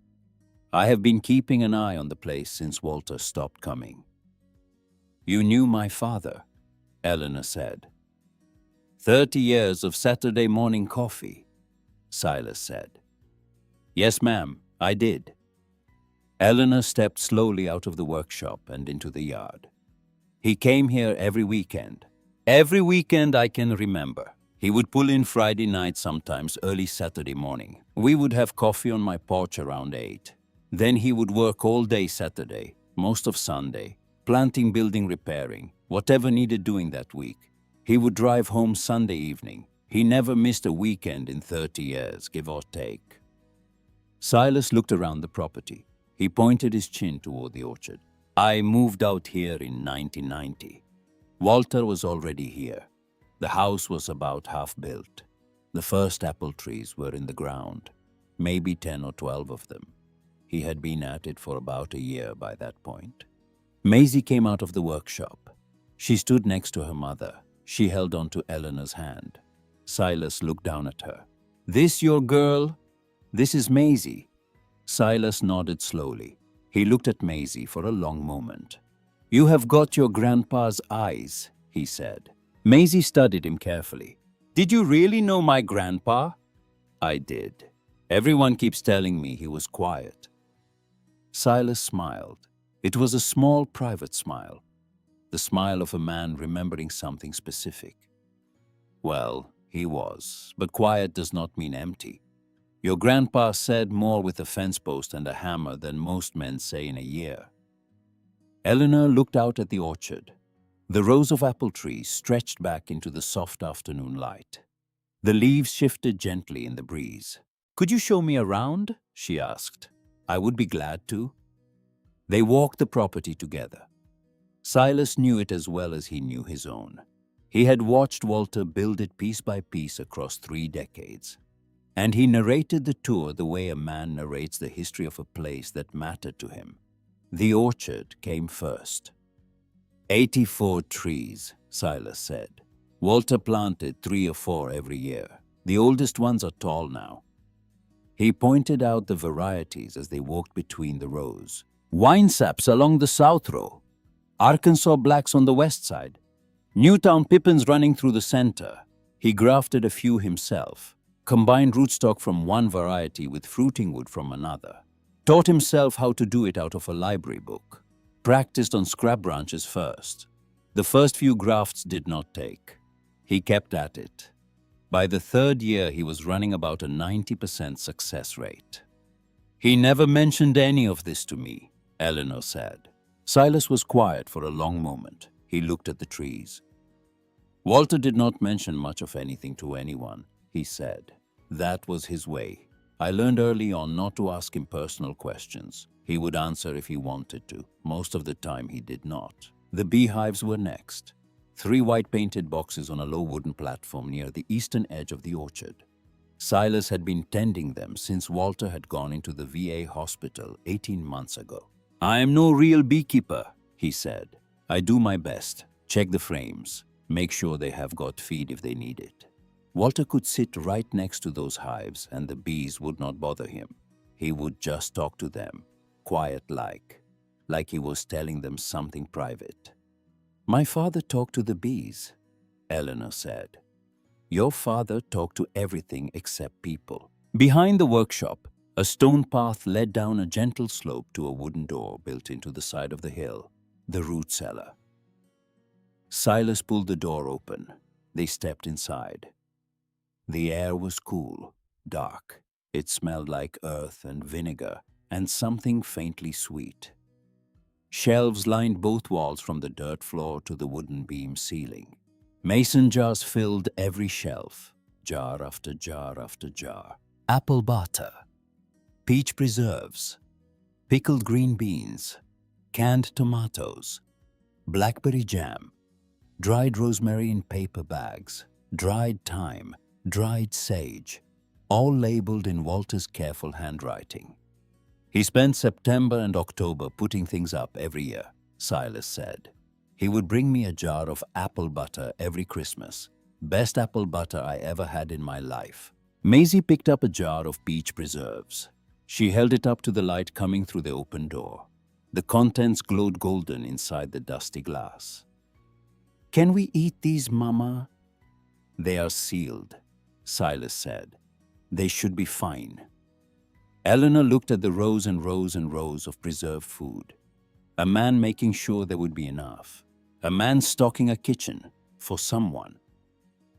I have been keeping an eye on the place since Walter stopped coming." "You knew my father," Eleanor said. 30 years of Saturday morning coffee," Silas said. "Yes, ma'am, I did." Eleanor stepped slowly out of the workshop and into the yard. "He came here every weekend. Every weekend I can remember. He would pull in Friday night, sometimes early Saturday morning. We would have coffee on my porch around 8. Then he would work all day Saturday, most of Sunday, planting, building, repairing, whatever needed doing that week. He would drive home Sunday evening. He never missed a weekend in 30 years, give or take." Silas looked around the property. He pointed his chin toward the orchard. "I moved out here in 1990. Walter was already here. The house was about half built. The first apple trees were in the ground, maybe 10 or 12 of them. He had been at it for about a year by that point." Maisie came out of the workshop. She stood next to her mother. She held on to Eleanor's hand. Silas looked down at her. "This your girl? This is Maisie." Silas nodded slowly. He looked at Maisie for a long moment. "You have got your grandpa's eyes," he said. Maisie studied him carefully. "Did you really know my grandpa?" "I did. Everyone keeps telling me he was quiet." Silas smiled. It was a small, private smile. The smile of a man remembering something specific. "Well, he was, but quiet does not mean empty. Your grandpa said more with a fence post and a hammer than most men say in a year." Eleanor looked out at the orchard. The rows of apple trees stretched back into the soft afternoon light. The leaves shifted gently in the breeze. "Could you show me around?" she asked. "I would be glad to." They walked the property together. Silas knew it as well as he knew his own. He had watched Walter build it piece by piece across 3 decades. And he narrated the tour the way a man narrates the history of a place that mattered to him. The orchard came first. 84 trees, Silas said. Walter planted 3 or 4 every year. The oldest ones are tall now. He pointed out the varieties as they walked between the rows. Winesaps along the south row. Arkansas blacks on the west side. Newtown pippins running through the center. He grafted a few himself. Combined rootstock from one variety with fruiting wood from another. Taught himself how to do it out of a library book. Practiced on scrap branches first. The first few grafts did not take. He kept at it. By the 3rd year, he was running about a 90% success rate. "He never mentioned any of this to me," Eleanor said. Silas was quiet for a long moment. He looked at the trees. "Walter did not mention much of anything to anyone," he said. "That was his way. I learned early on not to ask him personal questions. He would answer if he wanted to. Most of the time he did not." The beehives were next. 3 white painted boxes on a low wooden platform near the eastern edge of the orchard. Silas had been tending them since Walter had gone into the VA hospital 18 months ago. "I am no real beekeeper," he said. "I do my best. Check the frames. Make sure they have got feed if they need it." Walter could sit right next to those hives and the bees would not bother him. He would just talk to them, quiet-like he was telling them something private. "My father talked to the bees," Eleanor said. "Your father talked to everything except people." Behind the workshop, a stone path led down a gentle slope to a wooden door built into the side of the hill, the root cellar. Silas pulled the door open. They stepped inside. The air was cool, dark. It smelled like earth and vinegar and something faintly sweet. Shelves lined both walls from the dirt floor to the wooden beam ceiling. Mason jars filled every shelf, jar after jar after jar. Apple butter, peach preserves, pickled green beans, canned tomatoes, blackberry jam, dried rosemary in paper bags, dried thyme, dried sage, all labeled in Walter's careful handwriting. "He spent September and October putting things up every year," Silas said. "He would bring me a jar of apple butter every Christmas. Best apple butter I ever had in my life." Maisie picked up a jar of peach preserves. She held it up to the light coming through the open door. The contents glowed golden inside the dusty glass. "Can we eat these, Mama?" "They are sealed," Silas said. "They should be fine." Eleanor looked at the rows and rows and rows of preserved food. A man making sure there would be enough. A man stocking a kitchen for someone.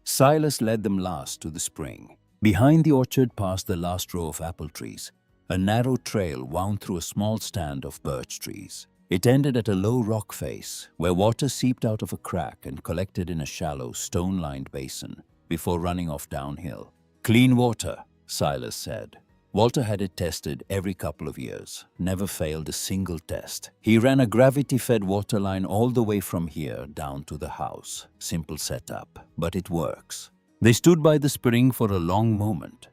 Silas led them last to the spring. Behind the orchard, past the last row of apple trees, a narrow trail wound through a small stand of birch trees. It ended at a low rock face, where water seeped out of a crack and collected in a shallow, stone-lined basin before running off downhill. "Clean water," Silas said. Walter had it tested every couple of years, never failed a single test. He ran a gravity-fed water line all the way from here down to the house. Simple setup, but it works. They stood by the spring for a long moment.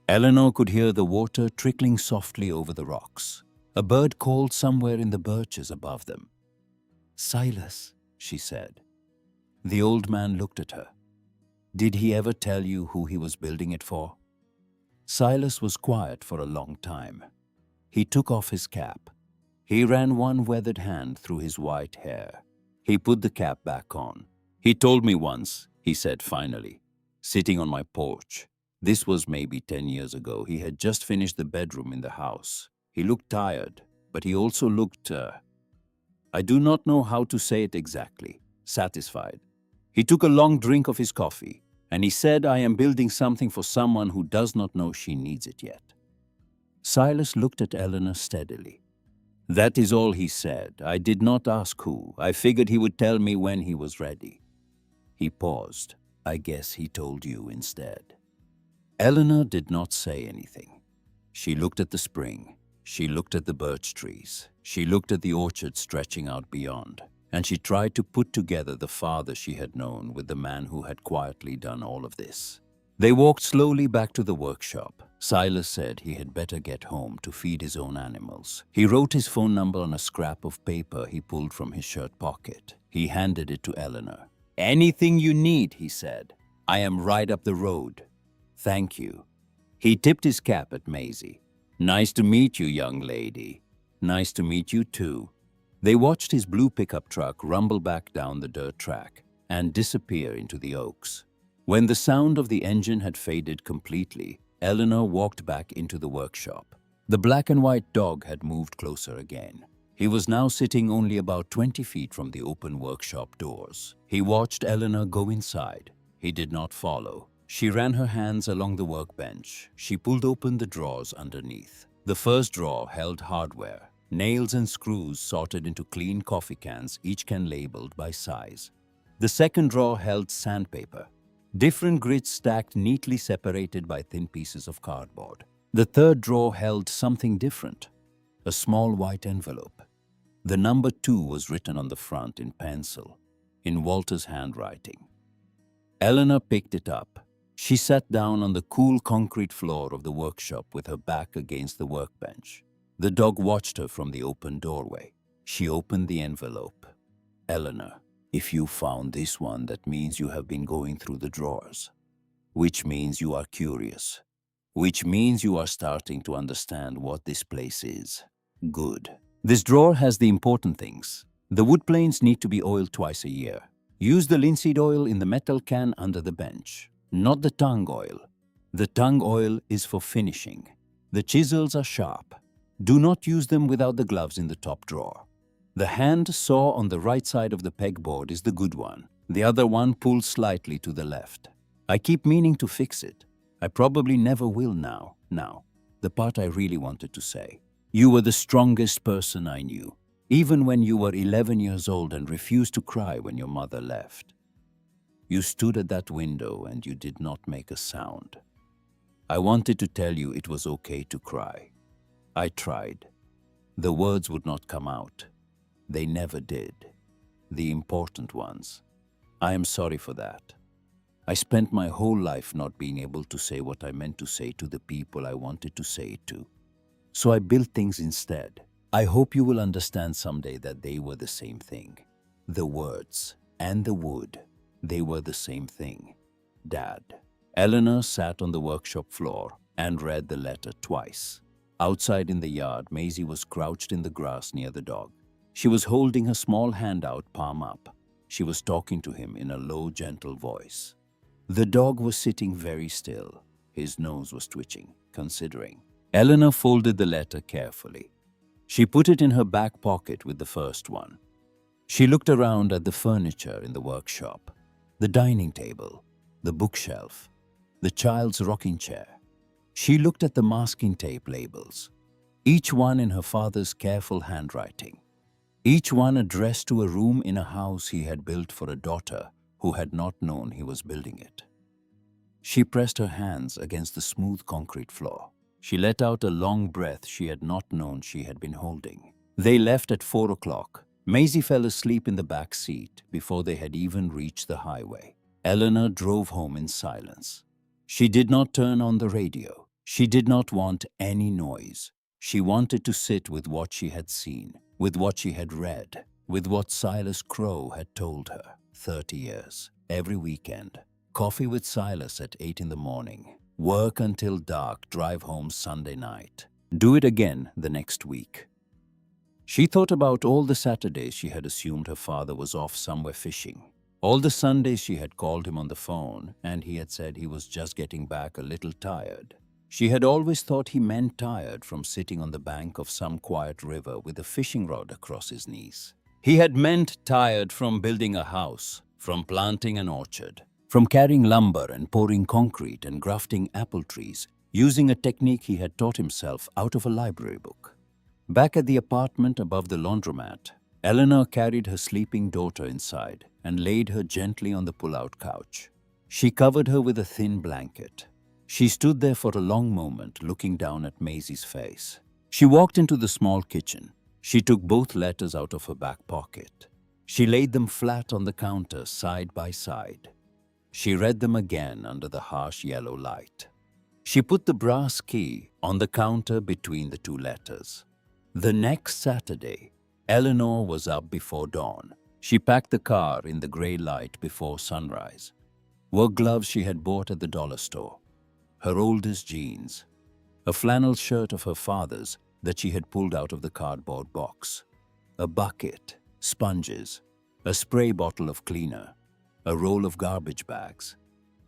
Eleanor could hear the water trickling softly over the rocks. A bird called somewhere in the birches above them. "Silas," she said. The old man looked at her. "Did he ever tell you who he was building it for?" Silas was quiet for a long time. He took off his cap. He ran one weathered hand through his white hair. He put the cap back on. "He told me once," he said finally, "sitting on my porch. This was maybe 10 years ago. He had just finished the bedroom in the house. He looked tired, but he also looked, I do not know how to say it exactly, satisfied. He took a long drink of his coffee, and he said, 'I am building something for someone who does not know she needs it yet.'" Silas looked at Eleanor steadily. "That is all he said. I did not ask who. I figured he would tell me when he was ready." He paused. "I guess he told you instead." Eleanor did not say anything. She looked at the spring. She looked at the birch trees. She looked at the orchard stretching out beyond. And she tried to put together the father she had known with the man who had quietly done all of this. They walked slowly back to the workshop. Silas said he had better get home to feed his own animals. He wrote his phone number on a scrap of paper he pulled from his shirt pocket. He handed it to Eleanor. "Anything you need," he said. "I am right up the road." "Thank you." He tipped his cap at Maisie. "Nice to meet you, young lady." "Nice to meet you too." They watched his blue pickup truck rumble back down the dirt track and disappear into the oaks. When the sound of the engine had faded completely, Eleanor walked back into the workshop. The black and white dog had moved closer again. He was now sitting only about 20 feet from the open workshop doors. He watched Eleanor go inside. He did not follow. She ran her hands along the workbench. She pulled open the drawers underneath. The first drawer held hardware. Nails and screws sorted into clean coffee cans, each can labeled by size. The second drawer held sandpaper. Different grits stacked neatly separated by thin pieces of cardboard. The third drawer held something different. A small white envelope. The number 2 was written on the front in pencil, in Walter's handwriting. Eleanor picked it up. She sat down on the cool concrete floor of the workshop with her back against the workbench. The dog watched her from the open doorway. She opened the envelope. Eleanor, if you found this one, that means you have been going through the drawers, which means you are curious, which means you are starting to understand what this place is. Good. This drawer has the important things. The wood planes need to be oiled twice a year. Use the linseed oil in the metal can under the bench, not the tongue oil. The tongue oil is for finishing. The chisels are sharp. Do not use them without the gloves in the top drawer. The hand saw on the right side of the pegboard is the good one. The other one pulls slightly to the left. I keep meaning to fix it. I probably never will now. Now, the part I really wanted to say. You were the strongest person I knew, even when you were 11 years old and refused to cry when your mother left. You stood at that window and you did not make a sound. I wanted to tell you it was okay to cry. I tried. The words would not come out. They never did. The important ones. I am sorry for that. I spent my whole life not being able to say what I meant to say to the people I wanted to say it to. So I built things instead. I hope you will understand someday that they were the same thing. The words and the wood, they were the same thing. Dad. Eleanor sat on the workshop floor and read the letter twice. Outside in the yard, Maisie was crouched in the grass near the dog. She was holding her small hand out, palm up. She was talking to him in a low, gentle voice. The dog was sitting very still. His nose was twitching, considering. Eleanor folded the letter carefully. She put it in her back pocket with the first one. She looked around at the furniture in the workshop, the dining table, the bookshelf, the child's rocking chair. She looked at the masking tape labels, each one in her father's careful handwriting, each one addressed to a room in a house he had built for a daughter who had not known he was building it. She pressed her hands against the smooth concrete floor. She let out a long breath she had not known she had been holding. They left at 4 o'clock. Maisie fell asleep in the back seat before they had even reached the highway. Eleanor drove home in silence. She did not turn on the radio. She did not want any noise. She wanted to sit with what she had seen, with what she had read, with what Silas Crowe had told her. 30 years, every weekend. Coffee with Silas at 8 in the morning. Work until dark, drive home Sunday night. Do it again the next week. She thought about all the Saturdays she had assumed her father was off somewhere fishing. All the Sundays she had called him on the phone and he had said he was just getting back a little tired. She had always thought he meant tired from sitting on the bank of some quiet river with a fishing rod across his knees. He had meant tired from building a house, from planting an orchard, from carrying lumber and pouring concrete and grafting apple trees, using a technique he had taught himself out of a library book. Back at the apartment above the laundromat, Eleanor carried her sleeping daughter inside and laid her gently on the pull-out couch. She covered her with a thin blanket. She stood there for a long moment, looking down at Maisie's face. She walked into the small kitchen. She took both letters out of her back pocket. She laid them flat on the counter, side by side. She read them again under the harsh yellow light. She put the brass key on the counter between the two letters. The next Saturday, Eleanor was up before dawn. She packed the car in the gray light before sunrise. Work gloves she had bought at the dollar store. Her oldest jeans. A flannel shirt of her father's that she had pulled out of the cardboard box. A bucket, sponges, a spray bottle of cleaner, a roll of garbage bags,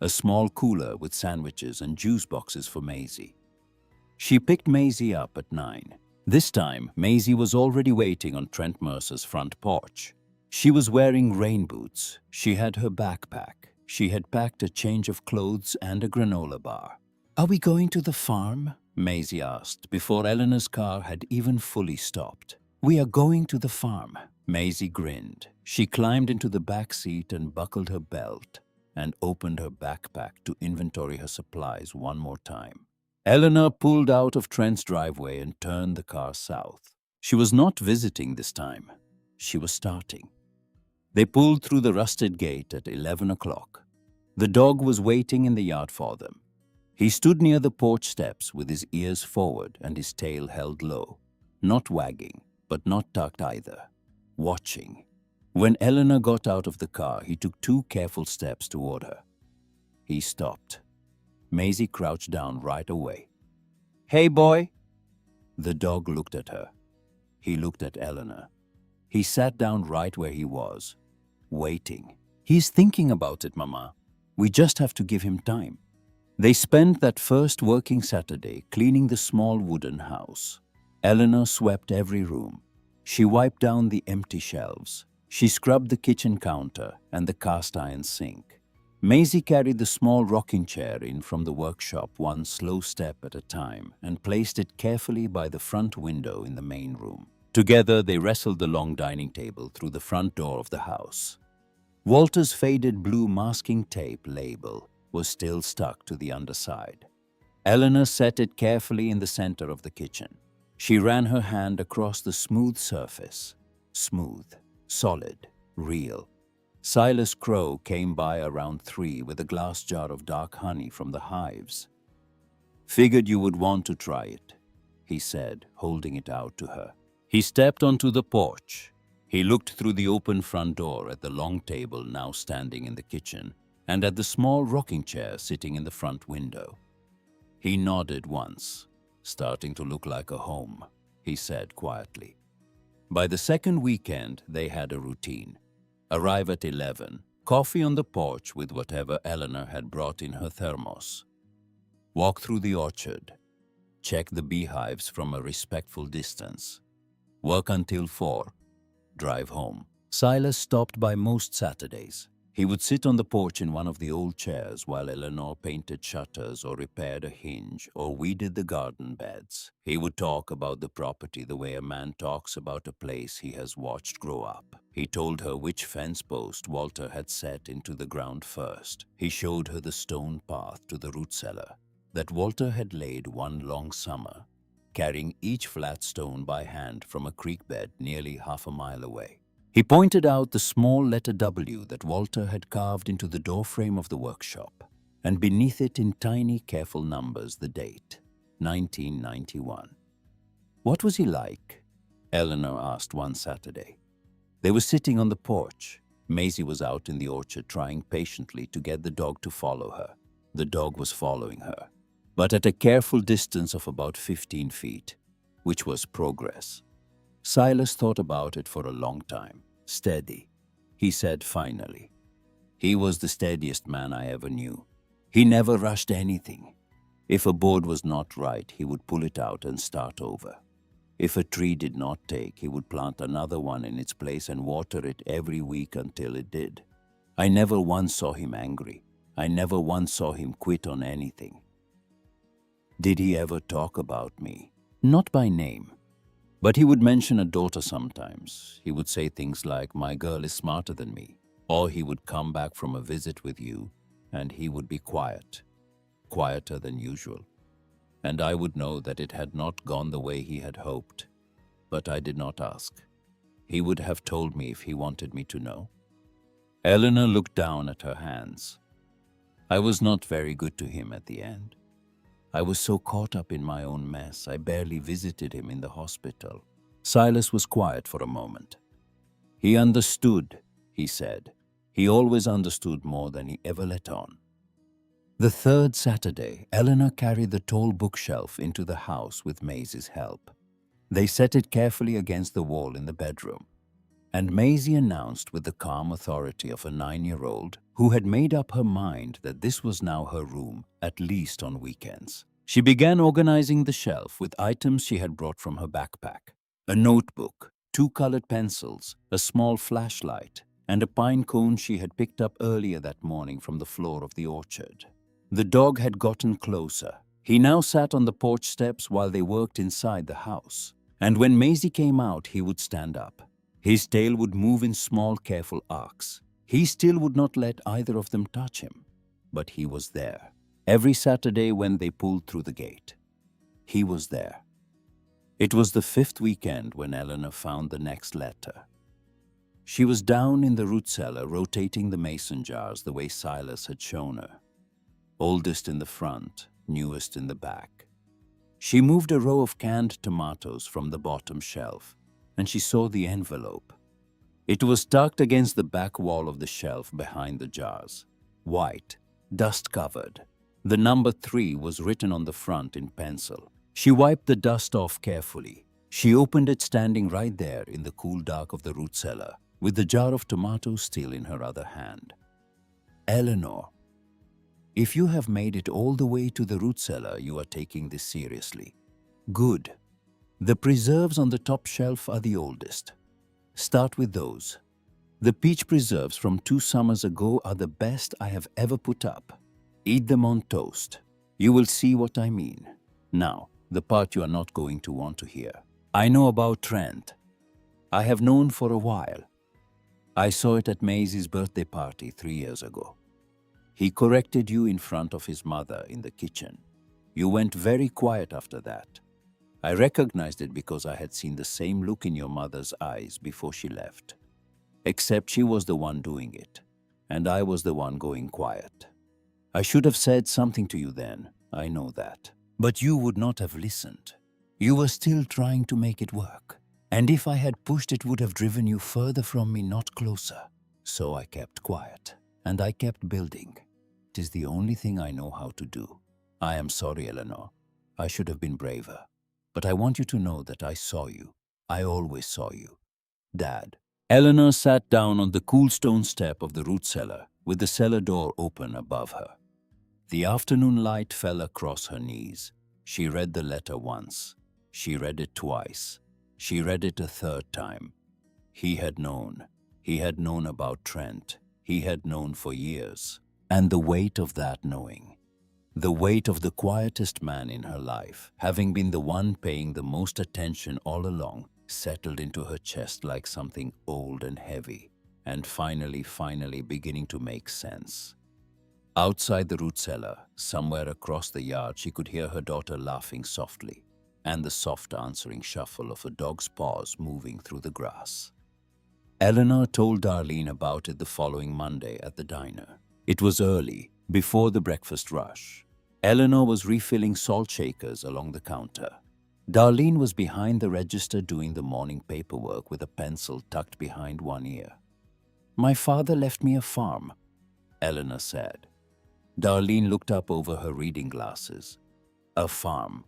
a small cooler with sandwiches and juice boxes for Maisie. She picked Maisie up at 9. This time, Maisie was already waiting on Trent Mercer's front porch. She was wearing rain boots. She had her backpack. She had packed a change of clothes and a granola bar. "Are we going to the farm?" Maisie asked before Eleanor's car had even fully stopped. "We are going to the farm." Maisie grinned. She climbed into the back seat and buckled her belt and opened her backpack to inventory her supplies one more time. Eleanor pulled out of Trent's driveway and turned the car south. She was not visiting this time. She was starting. They pulled through the rusted gate at 11 o'clock. The dog was waiting in the yard for them. He stood near the porch steps with his ears forward and his tail held low, not wagging, but not tucked either, watching. When Eleanor got out of the car, he took 2 careful steps toward her. He stopped. Maisie crouched down right away. "Hey, boy!" The dog looked at her. He looked at Eleanor. He sat down right where he was, waiting. "He's thinking about it, Mama. We just have to give him time." They spent that first working Saturday cleaning the small wooden house. Eleanor swept every room. She wiped down the empty shelves. She scrubbed the kitchen counter and the cast-iron sink. Maisie carried the small rocking chair in from the workshop one slow step at a time and placed it carefully by the front window in the main room. Together, they wrestled the long dining table through the front door of the house. Walter's faded blue masking tape label was still stuck to the underside. Eleanor set it carefully in the center of the kitchen. She ran her hand across the smooth surface. Smooth, solid, real. Silas Crowe came by around 3 with a glass jar of dark honey from the hives. "Figured you would want to try it," he said, holding it out to her. He stepped onto the porch. He looked through the open front door at the long table now standing in the kitchen and at the small rocking chair sitting in the front window. He nodded once. "Starting to look like a home," he said quietly. By the second weekend, they had a routine. Arrive at 11, coffee on the porch with whatever Eleanor had brought in her thermos. Walk through the orchard. Check the beehives from a respectful distance. Work until 4. Drive home. Silas stopped by most Saturdays. He would sit on the porch in one of the old chairs while Eleanor painted shutters or repaired a hinge or weeded the garden beds. He would talk about the property the way a man talks about a place he has watched grow up. He told her which fence post Walter had set into the ground first. He showed her the stone path to the root cellar that Walter had laid one long summer, carrying each flat stone by hand from a creek bed nearly half a mile away. He pointed out the small letter W that Walter had carved into the doorframe of the workshop, and beneath it in tiny, careful numbers the date, 1991. "What was he like?" Eleanor asked one Saturday. They were sitting on the porch. Maisie was out in the orchard trying patiently to get the dog to follow her. The dog was following her, but at a careful distance of about 15 feet, which was progress. Silas thought about it for a long time. "Steady," he said finally. He was the steadiest man I ever knew. He never rushed anything. If a board was not right, he would pull it out and start over. If a tree did not take, he would plant another one in its place and water it every week until it did. I never once saw him angry. I never once saw him quit on anything. Did he ever talk about me? Not by name. But he would mention a daughter sometimes. He would say things like, "My girl is smarter than me." Or he would come back from a visit with you, and he would be quiet, quieter than usual. And I would know that it had not gone the way he had hoped. But I did not ask. He would have told me if he wanted me to know. Eleanor looked down at her hands. I was not very good to him at the end. I was so caught up in my own mess, I barely visited him in the hospital. Silas was quiet for a moment. "He understood," he said. "He always understood more than he ever let on." The third Saturday, Eleanor carried the tall bookshelf into the house with Maisie's help. They set it carefully against the wall in the bedroom, and Maisie announced with the calm authority of a 9-year-old who had made up her mind that this was now her room, at least on weekends. She began organizing the shelf with items she had brought from her backpack: a notebook, 2 colored pencils, a small flashlight, and a pine cone she had picked up earlier that morning from the floor of the orchard. The dog had gotten closer. He now sat on the porch steps while they worked inside the house. And when Maisie came out, he would stand up. His tail would move in small, careful arcs. He still would not let either of them touch him. But he was there. Every Saturday when they pulled through the gate, he was there. It was the 5th weekend when Eleanor found the next letter. She was down in the root cellar rotating the mason jars the way Silas had shown her. Oldest in the front, newest in the back. She moved a row of canned tomatoes from the bottom shelf, and she saw the envelope. It was tucked against the back wall of the shelf behind the jars. White, dust-covered. The number 3 was written on the front in pencil. She wiped the dust off carefully. She opened it standing right there in the cool dark of the root cellar, with the jar of tomatoes still in her other hand. Eleanor, if you have made it all the way to the root cellar, you are taking this seriously. Good. The preserves on the top shelf are the oldest. Start with those. The peach preserves from 2 summers ago are the best I have ever put up. Eat them on toast. You will see what I mean. Now, the part you are not going to want to hear. I know about Trent. I have known for a while. I saw it at Maisie's birthday party 3 years ago. He corrected you in front of his mother in the kitchen. You went very quiet after that. I recognized it because I had seen the same look in your mother's eyes before she left. Except she was the one doing it, and I was the one going quiet. I should have said something to you then, I know that. But you would not have listened. You were still trying to make it work. And if I had pushed, it would have driven you further from me, not closer. So I kept quiet, and I kept building. It is the only thing I know how to do. I am sorry, Eleanor. I should have been braver. But I want you to know that I saw you. I always saw you. Dad. Eleanor sat down on the cool stone step of the root cellar, with the cellar door open above her. The afternoon light fell across her knees. She read the letter once. She read it twice. She read it a 3rd time. He had known. He had known about Trent. He had known for years. And the weight of that knowing. The weight of the quietest man in her life, having been the one paying the most attention all along, settled into her chest like something old and heavy, and finally beginning to make sense. Outside the root cellar, somewhere across the yard, she could hear her daughter laughing softly, and the soft answering shuffle of a dog's paws moving through the grass. Eleanor told Darlene about it the following Monday at the diner. It was early, before the breakfast rush. Eleanor was refilling salt shakers along the counter. Darlene was behind the register doing the morning paperwork with a pencil tucked behind one ear. My father left me a farm, Eleanor said. Darlene looked up over her reading glasses. A farm.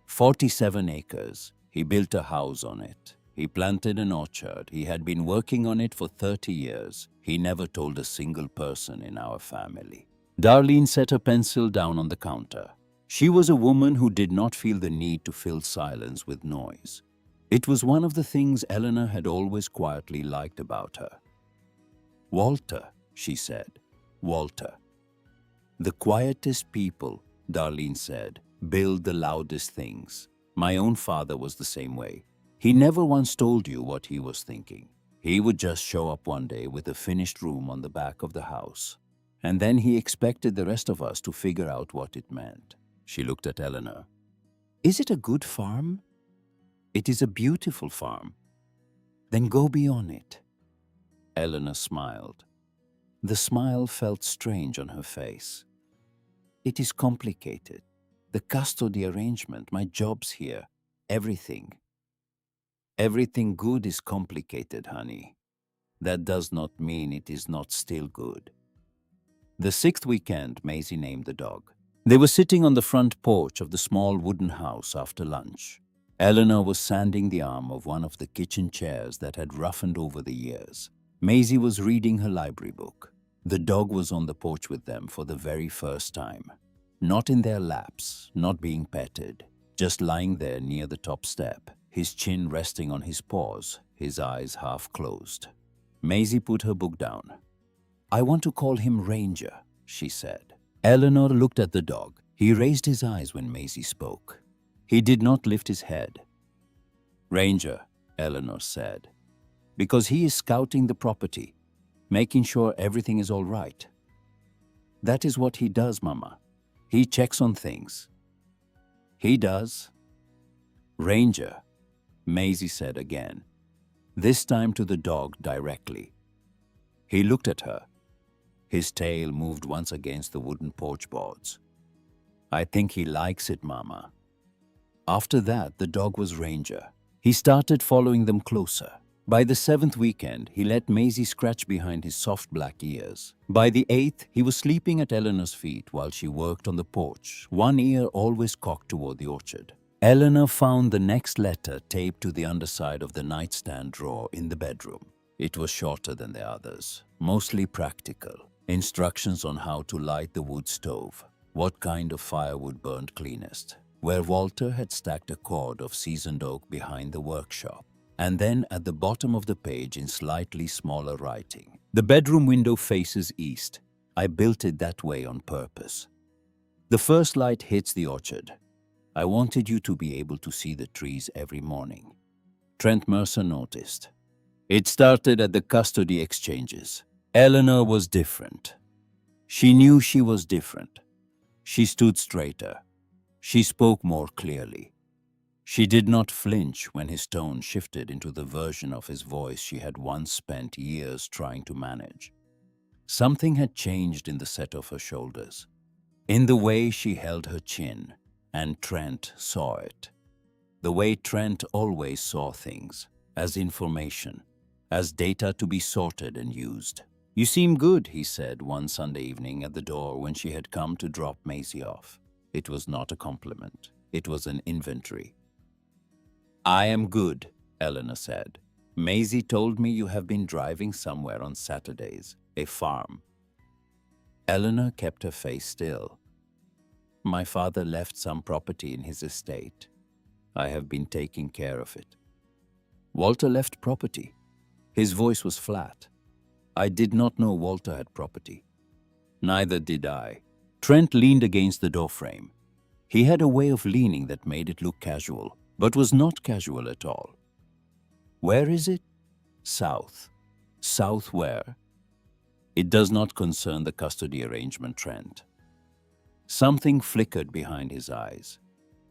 47 acres. He built a house on it. He planted an orchard. He had been working on it for 30 years. He never told a single person in our family. Darlene set her pencil down on the counter. She was a woman who did not feel the need to fill silence with noise. It was one of the things Eleanor had always quietly liked about her. Walter, she said. Walter. The quietest people, Darlene said, build the loudest things. My own father was the same way. He never once told you what he was thinking. He would just show up one day with a finished room on the back of the house. And then he expected the rest of us to figure out what it meant. She looked at Eleanor. Is it a good farm? It is a beautiful farm. Then go be on it. Eleanor smiled. The smile felt strange on her face. It is complicated. The custody arrangement, my job's here, everything. Everything good is complicated, honey. That does not mean it is not still good. The 6th weekend, Maisie named the dog. They were sitting on the front porch of the small wooden house after lunch. Eleanor was sanding the arm of one of the kitchen chairs that had roughened over the years. Maisie was reading her library book. The dog was on the porch with them for the very first time. Not in their laps, not being petted, just lying there near the top step, his chin resting on his paws, his eyes half closed. Maisie put her book down. I want to call him Ranger, she said. Eleanor looked at the dog. He raised his eyes when Maisie spoke. He did not lift his head. Ranger, Eleanor said, because he is scouting the property, making sure everything is all right. That is what he does, Mama. He checks on things. He does. Ranger, Maisie said again. this time to the dog directly. He looked at her. His tail moved once against the wooden porch boards. "I think he likes it, Mama." After that, the dog was Ranger. He started following them closer. By the 7th weekend, he let Maisie scratch behind his soft black ears. By the 8th, he was sleeping at Eleanor's feet while she worked on the porch, one ear always cocked toward the orchard. Eleanor found the next letter taped to the underside of the nightstand drawer in the bedroom. It was shorter than the others, mostly practical. Instructions on how to light the wood stove, what kind of firewood burned cleanest, where Walter had stacked a cord of seasoned oak behind the workshop. And then at the bottom of the page in slightly smaller writing, "The bedroom window faces east. I built it that way on purpose. The first light hits the orchard. I wanted you to be able to see the trees every morning." Trent Mercer noticed. It started at the custody exchanges. Eleanor was different. She knew she was different. She stood straighter. She spoke more clearly. She did not flinch when his tone shifted into the version of his voice she had once spent years trying to manage. Something had changed in the set of her shoulders, in the way she held her chin, and Trent saw it. The way Trent always saw things, as information, as data to be sorted and used. "You seem good," he said one Sunday evening at the door when she had come to drop Maisie off. It was not a compliment. It was an inventory. "I am good," Eleanor said. "Maisie told me you have been driving somewhere on Saturdays, a farm." Eleanor kept her face still. "My father left some property in his estate. I have been taking care of it." "Walter left property?" His voice was flat. "I did not know Walter had property." "Neither did I." Trent leaned against the doorframe. He had a way of leaning that made it look casual, but was not casual at all. "Where is it?" "South." "South where?" "It does not concern the custody arrangement, Trent." Something flickered behind his eyes.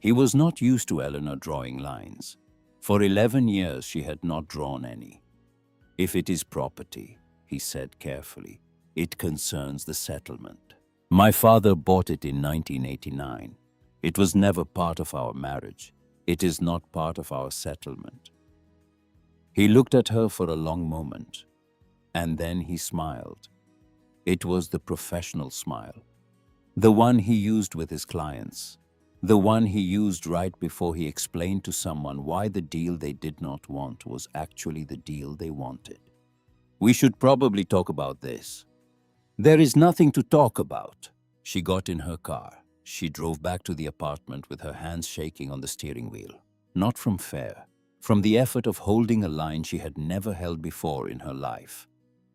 He was not used to Eleanor drawing lines. For 11 years she had not drawn any. "If it is property," he said carefully, "it concerns the settlement. My father bought it in 1989. It was never part of our marriage. It is not part of our settlement." He looked at her for a long moment, and then he smiled. It was the professional smile, the one he used with his clients, the one he used right before he explained to someone why the deal they did not want was actually the deal they wanted. "We should probably talk about this." "There is nothing to talk about." She got in her car. She drove back to the apartment with her hands shaking on the steering wheel. Not from fear, from the effort of holding a line she had never held before in her life.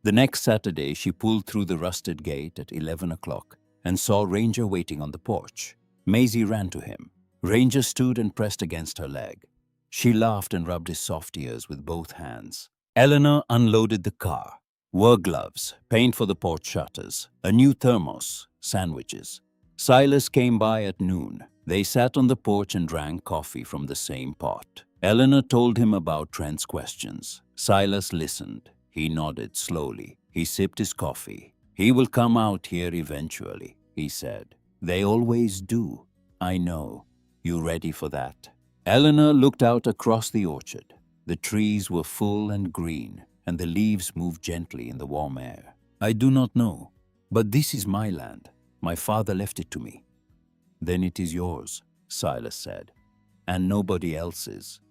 The next Saturday, she pulled through the rusted gate at 11 o'clock and saw Ranger waiting on the porch. Maisie ran to him. Ranger stood and pressed against her leg. She laughed and rubbed his soft ears with both hands. Eleanor unloaded the car. Work gloves, paint for the porch shutters, a new thermos, sandwiches. Silas came by at noon. They sat on the porch and drank coffee from the same pot. Eleanor told him about Trent's questions. Silas listened. He nodded slowly. He sipped his coffee. "He will come out here eventually," he said. "They always do." "I know. You ready for that?" Eleanor looked out across the orchard. The trees were full and green, and the leaves moved gently in the warm air. "I do not know, but this is my land. My father left it to me." "Then it is yours," Silas said, "and nobody else's."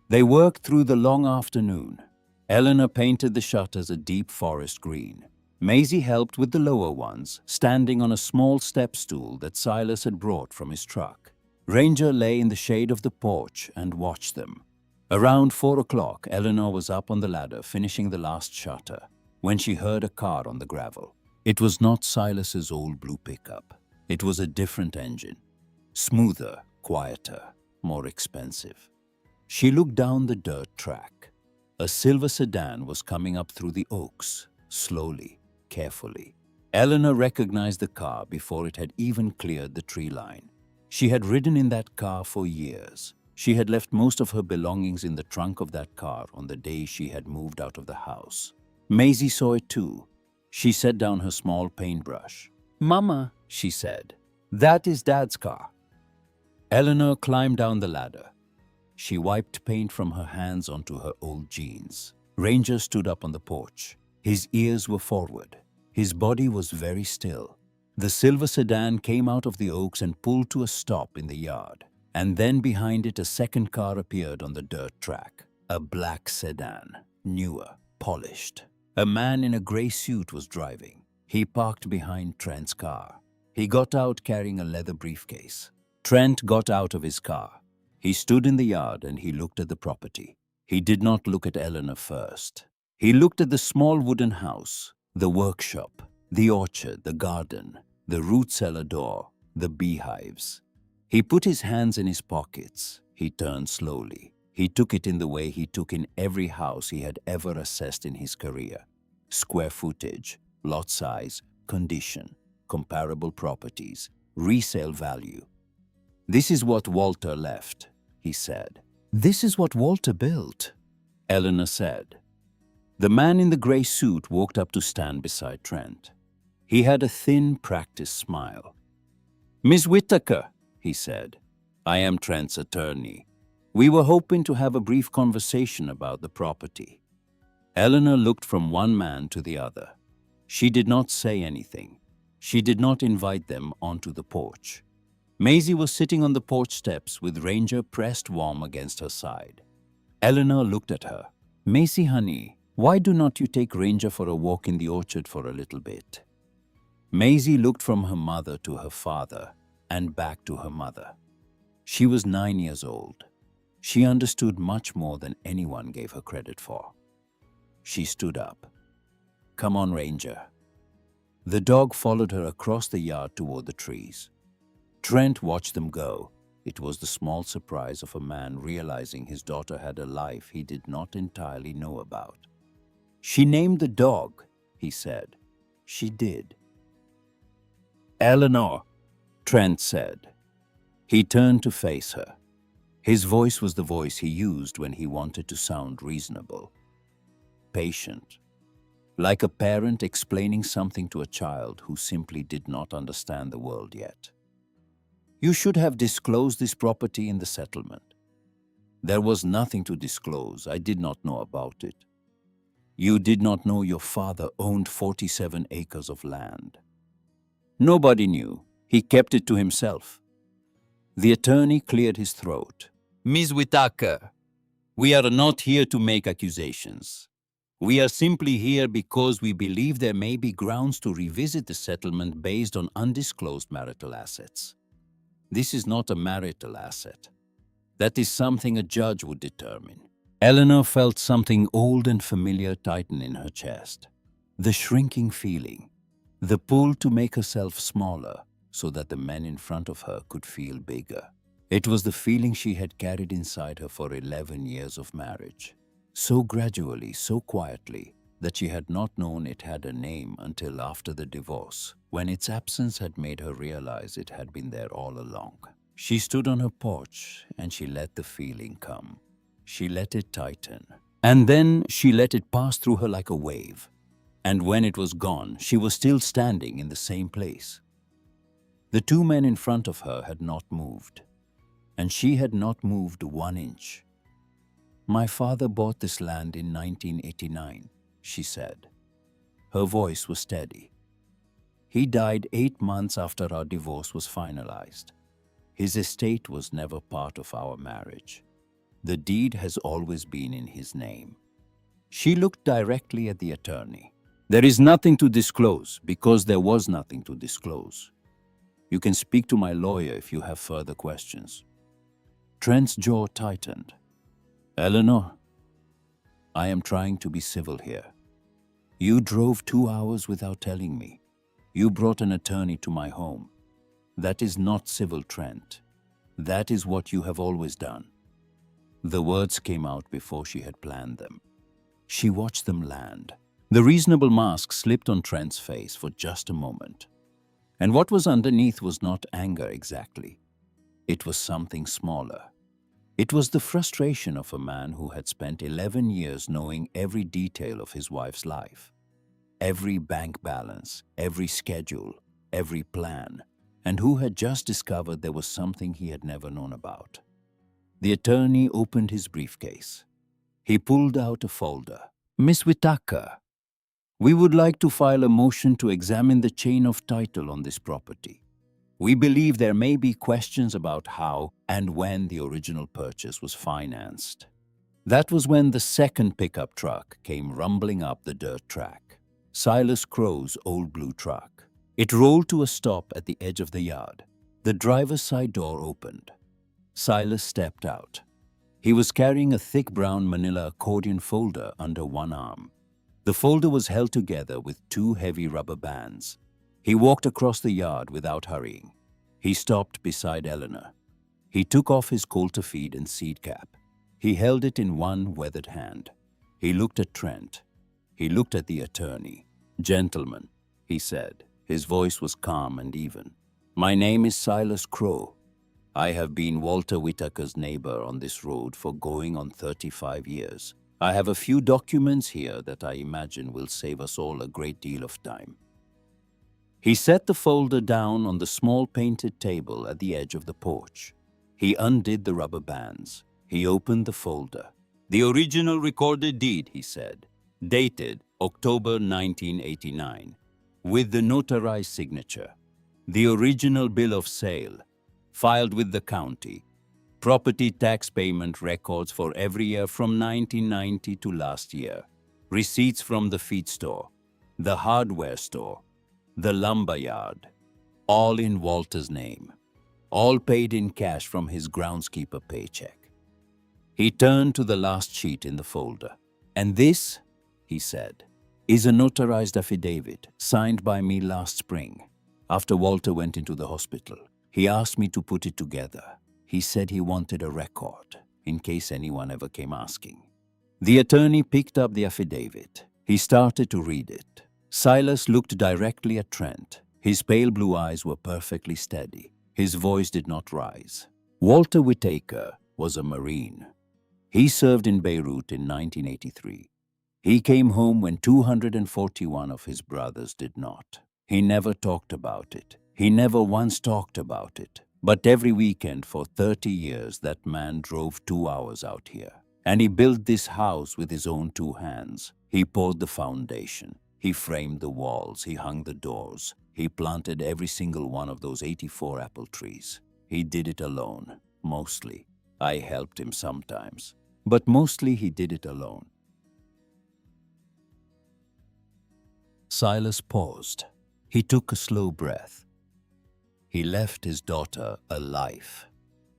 They worked through the long afternoon. Eleanor painted the shutters a deep forest green. Maisie helped with the lower ones, standing on a small step stool that Silas had brought from his truck. Ranger lay in the shade of the porch and watched them. Around 4 o'clock, Eleanor was up on the ladder finishing the last shutter when she heard a car on the gravel. It was not Silas's old blue pickup. It was a different engine. Smoother, quieter, more expensive. She looked down the dirt track. A silver sedan was coming up through the oaks, slowly, carefully. Eleanor recognized the car before it had even cleared the tree line. She had ridden in that car for years. She had left most of her belongings in the trunk of that car on the day she had moved out of the house. Maisie saw it too. She set down her small paintbrush. "Mama," she said, "that is Dad's car." Eleanor climbed down the ladder. She wiped paint from her hands onto her old jeans. Ranger stood up on the porch. His ears were forward. His body was very still. The silver sedan came out of the oaks and pulled to a stop in the yard. And then behind it a second car appeared on the dirt track. A black sedan, newer, polished. A man in a gray suit was driving. He parked behind Trent's car. He got out carrying a leather briefcase. Trent got out of his car. He stood in the yard and he looked at the property. He did not look at Eleanor first. He looked at the small wooden house, the workshop, the orchard, the garden, the root cellar door, the beehives. He put his hands in his pockets. He turned slowly. He took it in the way he took in every house he had ever assessed in his career. Square footage, lot size, condition, comparable properties, resale value. "This is what Walter left," he said. "This is what Walter built," Eleanor said. The man in the gray suit walked up to stand beside Trent. He had a thin, practiced smile. "Miss Whitaker," he said, "I am Trent's attorney. We were hoping to have a brief conversation about the property." Eleanor looked from one man to the other. She did not say anything. She did not invite them onto the porch. Maisie was sitting on the porch steps with Ranger pressed warm against her side. Eleanor looked at her. "Maisie, honey, why do not you take Ranger for a walk in the orchard for a little bit?" Maisie looked from her mother to her father and back to her mother. She was 9 years old. She understood much more than anyone gave her credit for. She stood up. "Come on, Ranger." The dog followed her across the yard toward the trees. Trent watched them go. It was the small surprise of a man realizing his daughter had a life he did not entirely know about. "She named the dog," he said. "She did." "Eleanor," Trent said. He turned to face her. His voice was the voice he used when he wanted to sound reasonable. Patient. Like a parent explaining something to a child who simply did not understand the world yet. "You should have disclosed this property in the settlement." "There was nothing to disclose. I did not know about it." "You did not know your father owned 47 acres of land." "Nobody knew. He kept it to himself." The attorney cleared his throat. "Ms. Whitaker, we are not here to make accusations. We are simply here because we believe there may be grounds to revisit the settlement based on undisclosed marital assets. This is not a marital asset. That is something a judge would determine." Eleanor felt something old and familiar tighten in her chest. The shrinking feeling. The pull to make herself smaller so that the men in front of her could feel bigger. It was the feeling she had carried inside her for 11 years of marriage. So gradually, so quietly, that she had not known it had a name until after the divorce, when its absence had made her realize it had been there all along. She stood on her porch and she let the feeling come. She let it tighten. And then she let it pass through her like a wave. And when it was gone, she was still standing in the same place. The two men in front of her had not moved. And she had not moved 1 inch. "My father bought this land in 1989, she said. Her voice was steady. "He died 8 months after our divorce was finalized. His estate was never part of our marriage. The deed has always been in his name." She looked directly at the attorney. "There is nothing to disclose because there was nothing to disclose. You can speak to my lawyer if you have further questions." Trent's jaw tightened. "Eleanor, I am trying to be civil here. You drove 2 hours without telling me. You brought an attorney to my home. That is not civil, Trent. That is what you have always done." The words came out before she had planned them. She watched them land. The reasonable mask slipped on Trent's face for just a moment. And what was underneath was not anger exactly. It was something smaller. It was the frustration of a man who had spent 11 years knowing every detail of his wife's life, every bank balance, every schedule, every plan, and who had just discovered there was something he had never known about. The attorney opened his briefcase. He pulled out a folder. "Miss Whitaker, we would like to file a motion to examine the chain of title on this property. We believe there may be questions about how and when the original purchase was financed." That was when the second pickup truck came rumbling up the dirt track. Silas Crowe's old blue truck. It rolled to a stop at the edge of the yard. The driver's side door opened. Silas stepped out. He was carrying a thick brown manila accordion folder under one arm. The folder was held together with two heavy rubber bands. He walked across the yard without hurrying. He stopped beside Eleanor. He took off his coulter feed and seed cap. He held it in one weathered hand. He looked at Trent. He looked at the attorney. "Gentlemen," he said. His voice was calm and even. "My name is Silas Crowe. I have been Walter Whitaker's neighbor on this road for going on 35 years. I have a few documents here that I imagine will save us all a great deal of time." He set the folder down on the small painted table at the edge of the porch. He undid the rubber bands. He opened the folder. "The original recorded deed," he said, "dated October 1989, with the notarized signature. The original bill of sale, filed with the county. Property tax payment records for every year from 1990 to last year. Receipts from the feed store, the hardware store, the lumber yard, all in Walter's name. All paid in cash from his groundskeeper paycheck." He turned to the last sheet in the folder. "And this," he said, "is a notarized affidavit signed by me last spring, after Walter went into the hospital. He asked me to put it together. He said he wanted a record, in case anyone ever came asking." The attorney picked up the affidavit. He started to read it. Silas looked directly at Trent. His pale blue eyes were perfectly steady. His voice did not rise. Walter Whitaker was a Marine. He served in Beirut in 1983. He came home when 241 of his brothers did not. He never talked about it. He never once talked about it. But every weekend for 30 years that man drove 2 hours out here. And he built this house with his own 2 hands. He poured the foundation. He framed the walls. He hung the doors. He planted every single one of those 84 apple trees. He did it alone, mostly. I helped him sometimes, but mostly he did it alone. Silas paused. He took a slow breath. He left his daughter a life,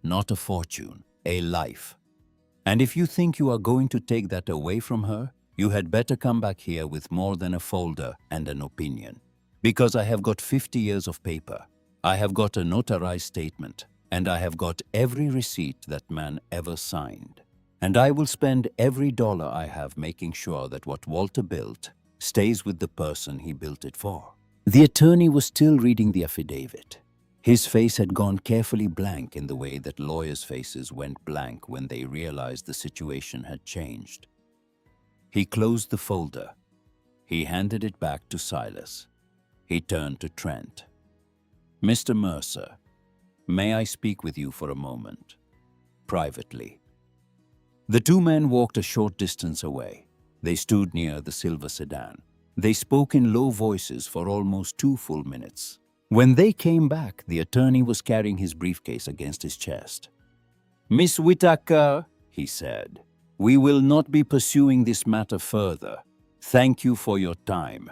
not a fortune, a life. And if you think you are going to take that away from her, you had better come back here with more than a folder and an opinion. Because I have got 50 years of paper. I have got a notarized statement, and I have got every receipt that man ever signed. And I will spend every dollar I have making sure that what Walter built stays with the person he built it for. The attorney was still reading the affidavit. His face had gone carefully blank in the way that lawyers' faces went blank when they realized the situation had changed. He closed the folder. He handed it back to Silas. He turned to Trent. "Mr. Mercer, may I speak with you for a moment? Privately." The 2 men walked a short distance away. They stood near the silver sedan. They spoke in low voices for almost 2 full minutes. When they came back, the attorney was carrying his briefcase against his chest. "Miss Whitaker," he said, "we will not be pursuing this matter further. Thank you for your time."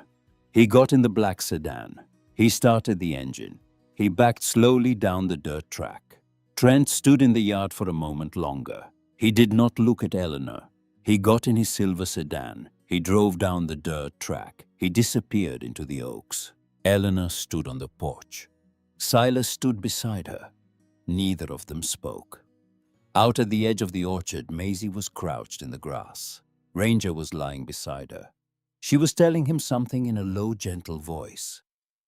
He got in the black sedan. He started the engine. He backed slowly down the dirt track. Trent stood in the yard for a moment longer. He did not look at Eleanor. He got in his silver sedan. He drove down the dirt track. He disappeared into the oaks. Eleanor stood on the porch. Silas stood beside her. Neither of them spoke. Out at the edge of the orchard, Maisie was crouched in the grass. Ranger was lying beside her. She was telling him something in a low, gentle voice.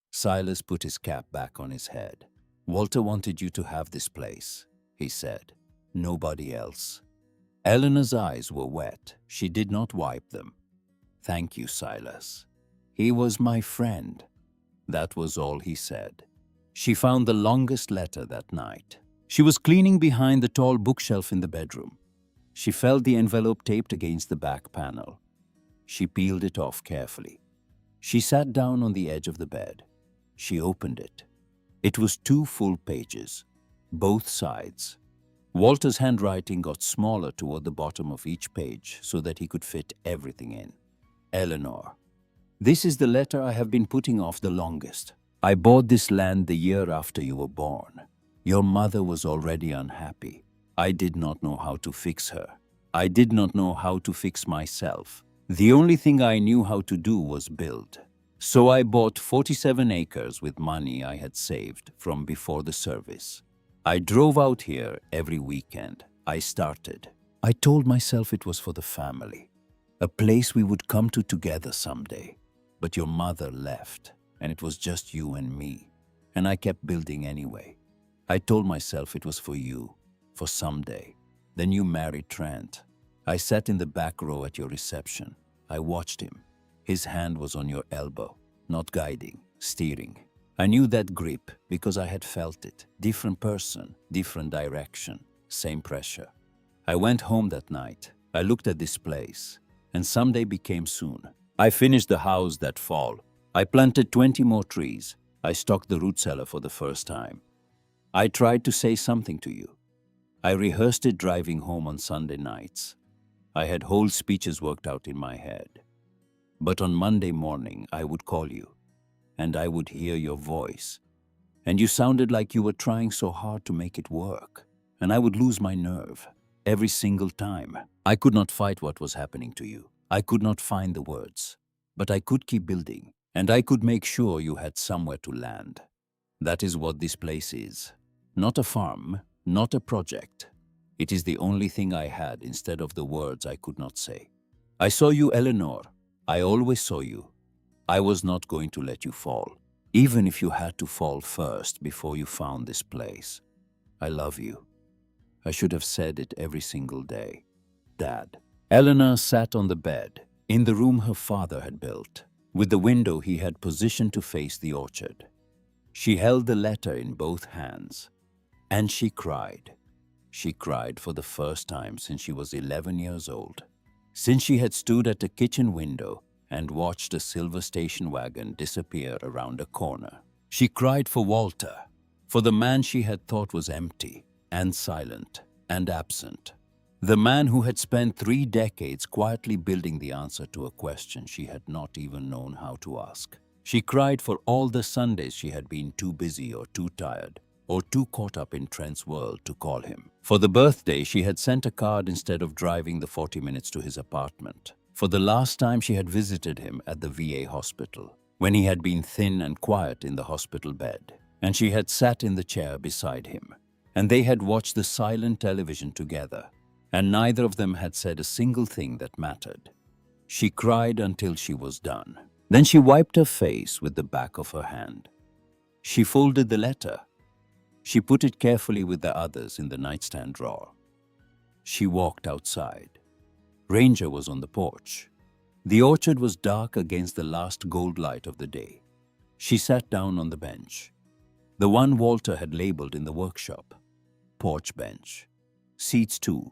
Silas put his cap back on his head. "Walter wanted you to have this place," he said. nobody else. Eleanor's eyes were wet. She did not wipe them. "Thank you, Silas. He was my friend." That was all he said. She found the longest letter that night. She was cleaning behind the tall bookshelf in the bedroom. She felt the envelope taped against the back panel. She peeled it off carefully. She sat down on the edge of the bed. She opened it. It was 2 full pages, both sides. Walter's handwriting got smaller toward the bottom of each page so that he could fit everything in. "Eleanor, this is the letter I have been putting off the longest. I bought this land the year after you were born. Your mother was already unhappy. I did not know how to fix her. I did not know how to fix myself. The only thing I knew how to do was build. So I bought 47 acres with money I had saved from before the service. I drove out here every weekend. I started. I told myself it was for the family, a place we would come to together someday. But your mother left, and it was just you and me. And I kept building anyway. I told myself it was for you, for someday. Then you married Trent. I sat in the back row at your reception. I watched him. His hand was on your elbow, not guiding, steering. I knew that grip because I had felt it. Different person, different direction, same pressure. I went home that night. I looked at this place, and someday became soon. I finished the house that fall. I planted 20 more trees. I stocked the root cellar for the first time. I tried to say something to you. I rehearsed it driving home on Sunday nights. I had whole speeches worked out in my head. But on Monday morning, I would call you, and I would hear your voice. And you sounded like you were trying so hard to make it work. And I would lose my nerve every single time. I could not fight what was happening to you. I could not find the words. But I could keep building, and I could make sure you had somewhere to land. That is what this place is. Not a farm, not a project. It is the only thing I had instead of the words I could not say. I saw you, Eleanor. I always saw you. I was not going to let you fall, even if you had to fall first before you found this place. I love you. I should have said it every single day. Dad. Eleanor sat on the bed, in the room her father had built, with the window he had positioned to face the orchard. She held the letter in both hands, and she cried. She cried for the first time since she was 11 years old, since she had stood at a kitchen window and watched a silver station wagon disappear around a corner. She cried for Walter, for the man she had thought was empty and silent and absent. The man who had spent 3 decades quietly building the answer to a question she had not even known how to ask. She cried for all the Sundays she had been too busy or too tired or too caught up in Trent's world to call him. For the birthday she had sent a card instead of driving the 40 minutes to his apartment. For the last time she had visited him at the VA hospital, when he had been thin and quiet in the hospital bed, and she had sat in the chair beside him, and they had watched the silent television together, and neither of them had said a single thing that mattered. She cried until she was done. Then she wiped her face with the back of her hand. She folded the letter. She put it carefully with the others in the nightstand drawer. She walked outside. Ranger was on the porch. The orchard was dark against the last gold light of the day. She sat down on the bench, the one Walter had labeled in the workshop. Porch bench. Seats 2.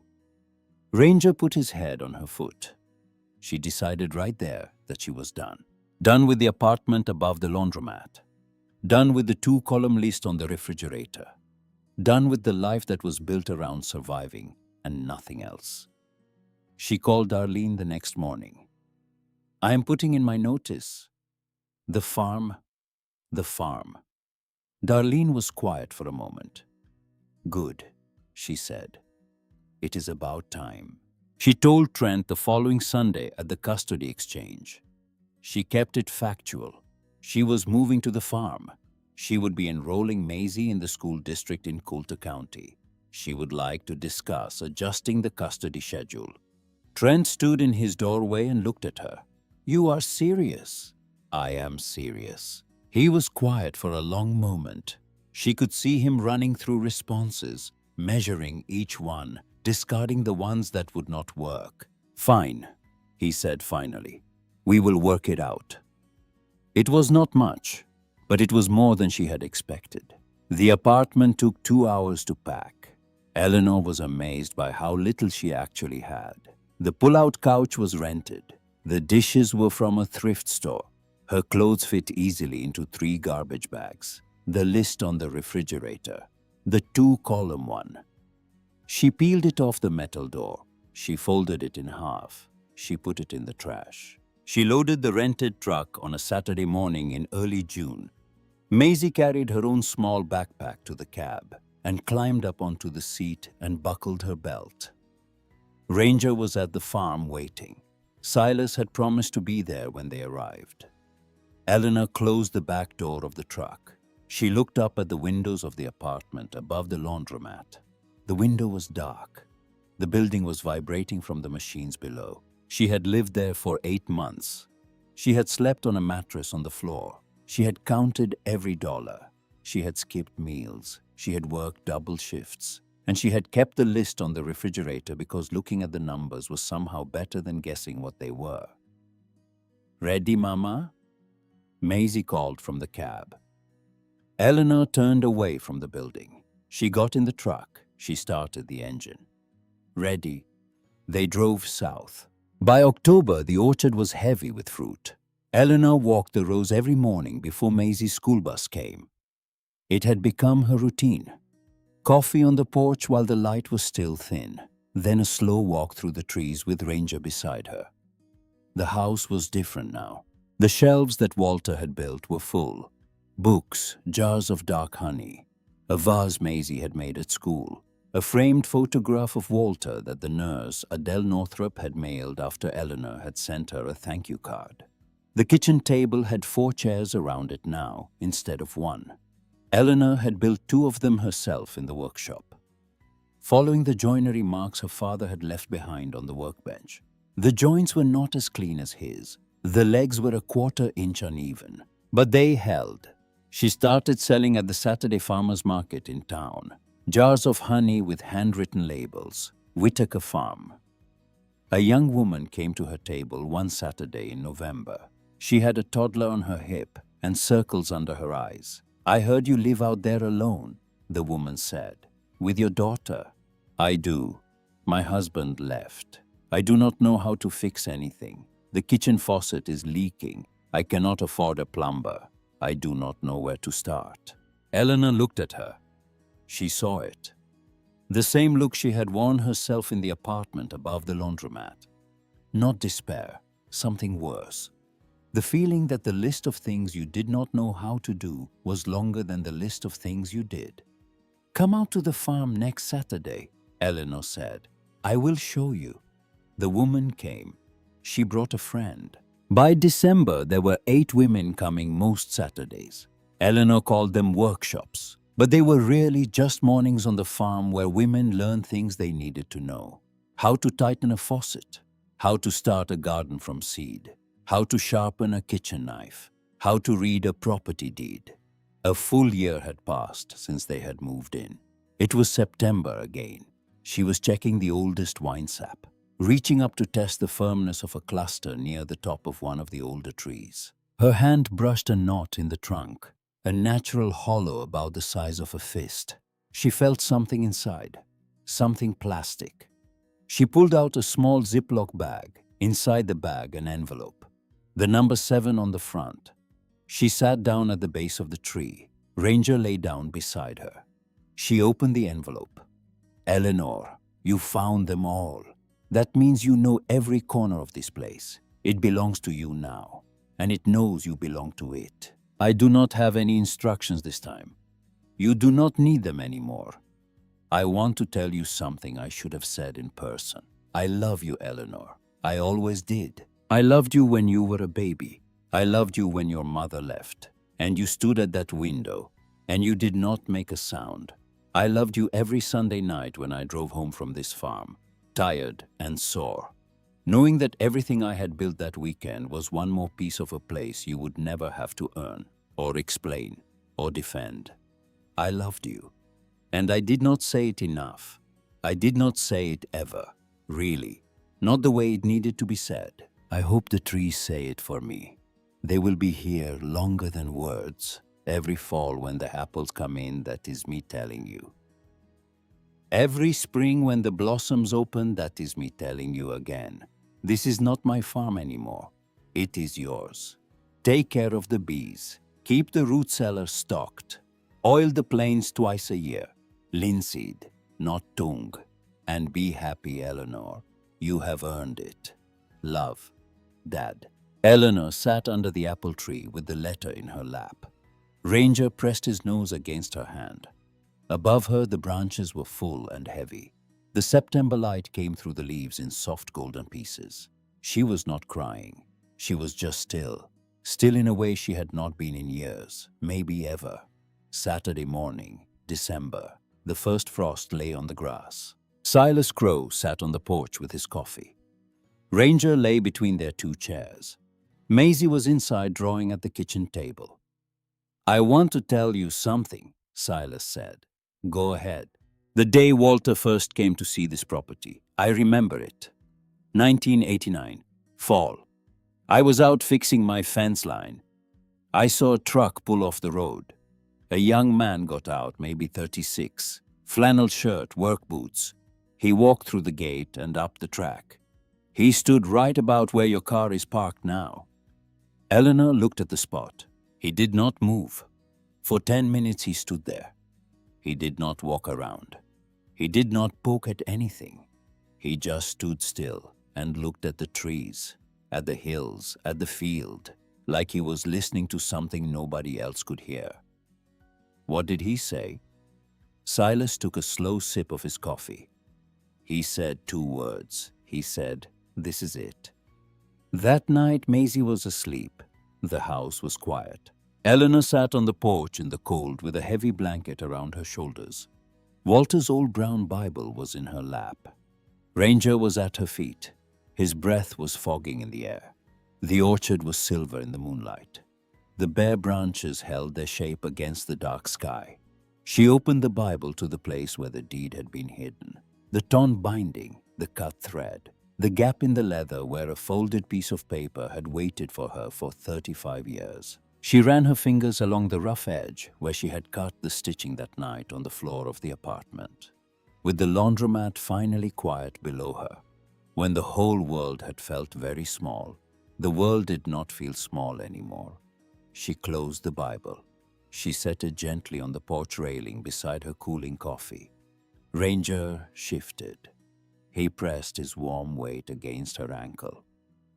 Ranger put his head on her foot. She decided right there that she was done. Done with the apartment above the laundromat. Done with the 2-column list on the refrigerator. Done with the life that was built around surviving and nothing else. She called Darlene the next morning. "I am putting in my notice. The farm, the farm." Darlene was quiet for a moment. "Good," she said. "It is about time." She told Trent the following Sunday at the custody exchange. She kept it factual. She was moving to the farm. She would be enrolling Maisie in the school district in Coulter County. She would like to discuss adjusting the custody schedule. Trent stood in his doorway and looked at her. "You are serious?" "I am serious." He was quiet for a long moment. She could see him running through responses, measuring each one, discarding the ones that would not work. "Fine," he said finally. "We will work it out." It was not much, but it was more than she had expected. The apartment took 2 hours to pack. Eleanor was amazed by how little she actually had. The pull-out couch was rented. The dishes were from a thrift store. Her clothes fit easily into 3 garbage bags. The list on the refrigerator. The 2-column one. She peeled it off the metal door. She folded it in half. She put it in the trash. She loaded the rented truck on a Saturday morning in early June. Maisie carried her own small backpack to the cab and climbed up onto the seat and buckled her belt. Ranger was at the farm waiting. Silas had promised to be there when they arrived. Eleanor closed the back door of the truck. She looked up at the windows of the apartment above the laundromat. The window was dark. The building was vibrating from the machines below. She had lived there for 8 months. She had slept on a mattress on the floor. She had counted every dollar. She had skipped meals. She had worked double shifts. And she had kept the list on the refrigerator because looking at the numbers was somehow better than guessing what they were. "Ready, Mama?" Maisie called from the cab. Eleanor turned away from the building. She got in the truck. She started the engine. "Ready." They drove south. By October, the orchard was heavy with fruit. Eleanor walked the rows every morning before Maisie's school bus came. It had become her routine. Coffee on the porch while the light was still thin, then a slow walk through the trees with Ranger beside her. The house was different now. The shelves that Walter had built were full. Books, jars of dark honey, a vase Maisie had made at school, a framed photograph of Walter that the nurse, Adele Northrup, had mailed after Eleanor had sent her a thank you card. The kitchen table had 4 chairs around it now, instead of 1. Eleanor had built 2 of them herself in the workshop, following the joinery marks her father had left behind on the workbench. The joints were not as clean as his. The legs were a 1/4 inch uneven, but they held. She started selling at the Saturday farmers market in town. Jars of honey with handwritten labels, Whitaker Farm. A young woman came to her table one Saturday in November. She had a toddler on her hip and circles under her eyes. "I heard you live out there alone," the woman said. "With your daughter?" "I do. My husband left. I do not know how to fix anything. The kitchen faucet is leaking. I cannot afford a plumber. I do not know where to start." Eleanor looked at her. She saw it. The same look she had worn herself in the apartment above the laundromat. Not despair, something worse. The feeling that the list of things you did not know how to do was longer than the list of things you did. "Come out to the farm next Saturday," Eleanor said. "I will show you." The woman came. She brought a friend. By December, there were 8 women coming most Saturdays. Eleanor called them workshops, but they were really just mornings on the farm where women learned things they needed to know. How to tighten a faucet, how to start a garden from seed, how to sharpen a kitchen knife, how to read a property deed. A full year had passed since they had moved in. It was September again. She was checking the oldest wine sap, reaching up to test the firmness of a cluster near the top of one of the older trees. Her hand brushed a knot in the trunk, a natural hollow about the size of a fist. She felt something inside, something plastic. She pulled out a small Ziploc bag, inside the bag an envelope, the number 7 on the front. She sat down at the base of the tree. Ranger lay down beside her. She opened the envelope. "Eleanor, you found them all. That means you know every corner of this place. It belongs to you now, and it knows you belong to it. I do not have any instructions this time. You do not need them anymore. I want to tell you something I should have said in person. I love you, Eleanor. I always did. I loved you when you were a baby. I loved you when your mother left, and you stood at that window, and you did not make a sound. I loved you every Sunday night when I drove home from this farm, tired and sore, knowing that everything I had built that weekend was one more piece of a place you would never have to earn, or explain, or defend. I loved you. And I did not say it enough. I did not say it ever, really. Not the way it needed to be said. I hope the trees say it for me. They will be here longer than words. Every fall when the apples come in, that is me telling you. Every spring when the blossoms open, that is me telling you again. This is not my farm anymore. It is yours. Take care of the bees. Keep the root cellar stocked. Oil the planes twice a year. Linseed, not tung. And be happy, Eleanor. You have earned it. Love, Dad. Eleanor sat under the apple tree with the letter in her lap. Ranger pressed his nose against her hand. Above her, the branches were full and heavy. The September light came through the leaves in soft golden pieces. She was not crying. She was just still. Still in a way she had not been in years, maybe ever. Saturday morning, December. The first frost lay on the grass. Silas Crowe sat on the porch with his coffee. Ranger lay between their two chairs. Maisie was inside drawing at the kitchen table. I want to tell you something, Silas said. Go ahead. The day Walter first came to see this property, I remember it. 1989, fall. I was out fixing my fence line. I saw a truck pull off the road. A young man got out, maybe 36, flannel shirt, work boots. He walked through the gate and up the track. He stood right about where your car is parked now. Eleanor looked at the spot. He did not move. For 10 minutes he stood there. He did not walk around. He did not poke at anything. He just stood still and looked at the trees, at the hills, at the field, like he was listening to something nobody else could hear. What did he say? Silas took a slow sip of his coffee. He said 2 words. He said, "This is it." That night, Maisie was asleep. The house was quiet. Eleanor sat on the porch in the cold with a heavy blanket around her shoulders. Walter's old brown Bible was in her lap. Ranger was at her feet. His breath was fogging in the air. The orchard was silver in the moonlight. The bare branches held their shape against the dark sky. She opened the Bible to the place where the deed had been hidden. The torn binding, the cut thread, the gap in the leather where a folded piece of paper had waited for her for 35 years. She ran her fingers along the rough edge where she had cut the stitching that night on the floor of the apartment. With the laundromat finally quiet below her, when the whole world had felt very small, the world did not feel small anymore. She closed the Bible. She set it gently on the porch railing beside her cooling coffee. Ranger shifted. He pressed his warm weight against her ankle.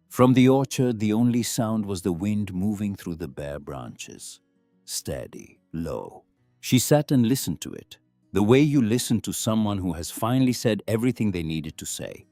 From the orchard, the only sound was the wind moving through the bare branches. Steady, low. She sat and listened to it, the way you listen to someone who has finally said everything they needed to say.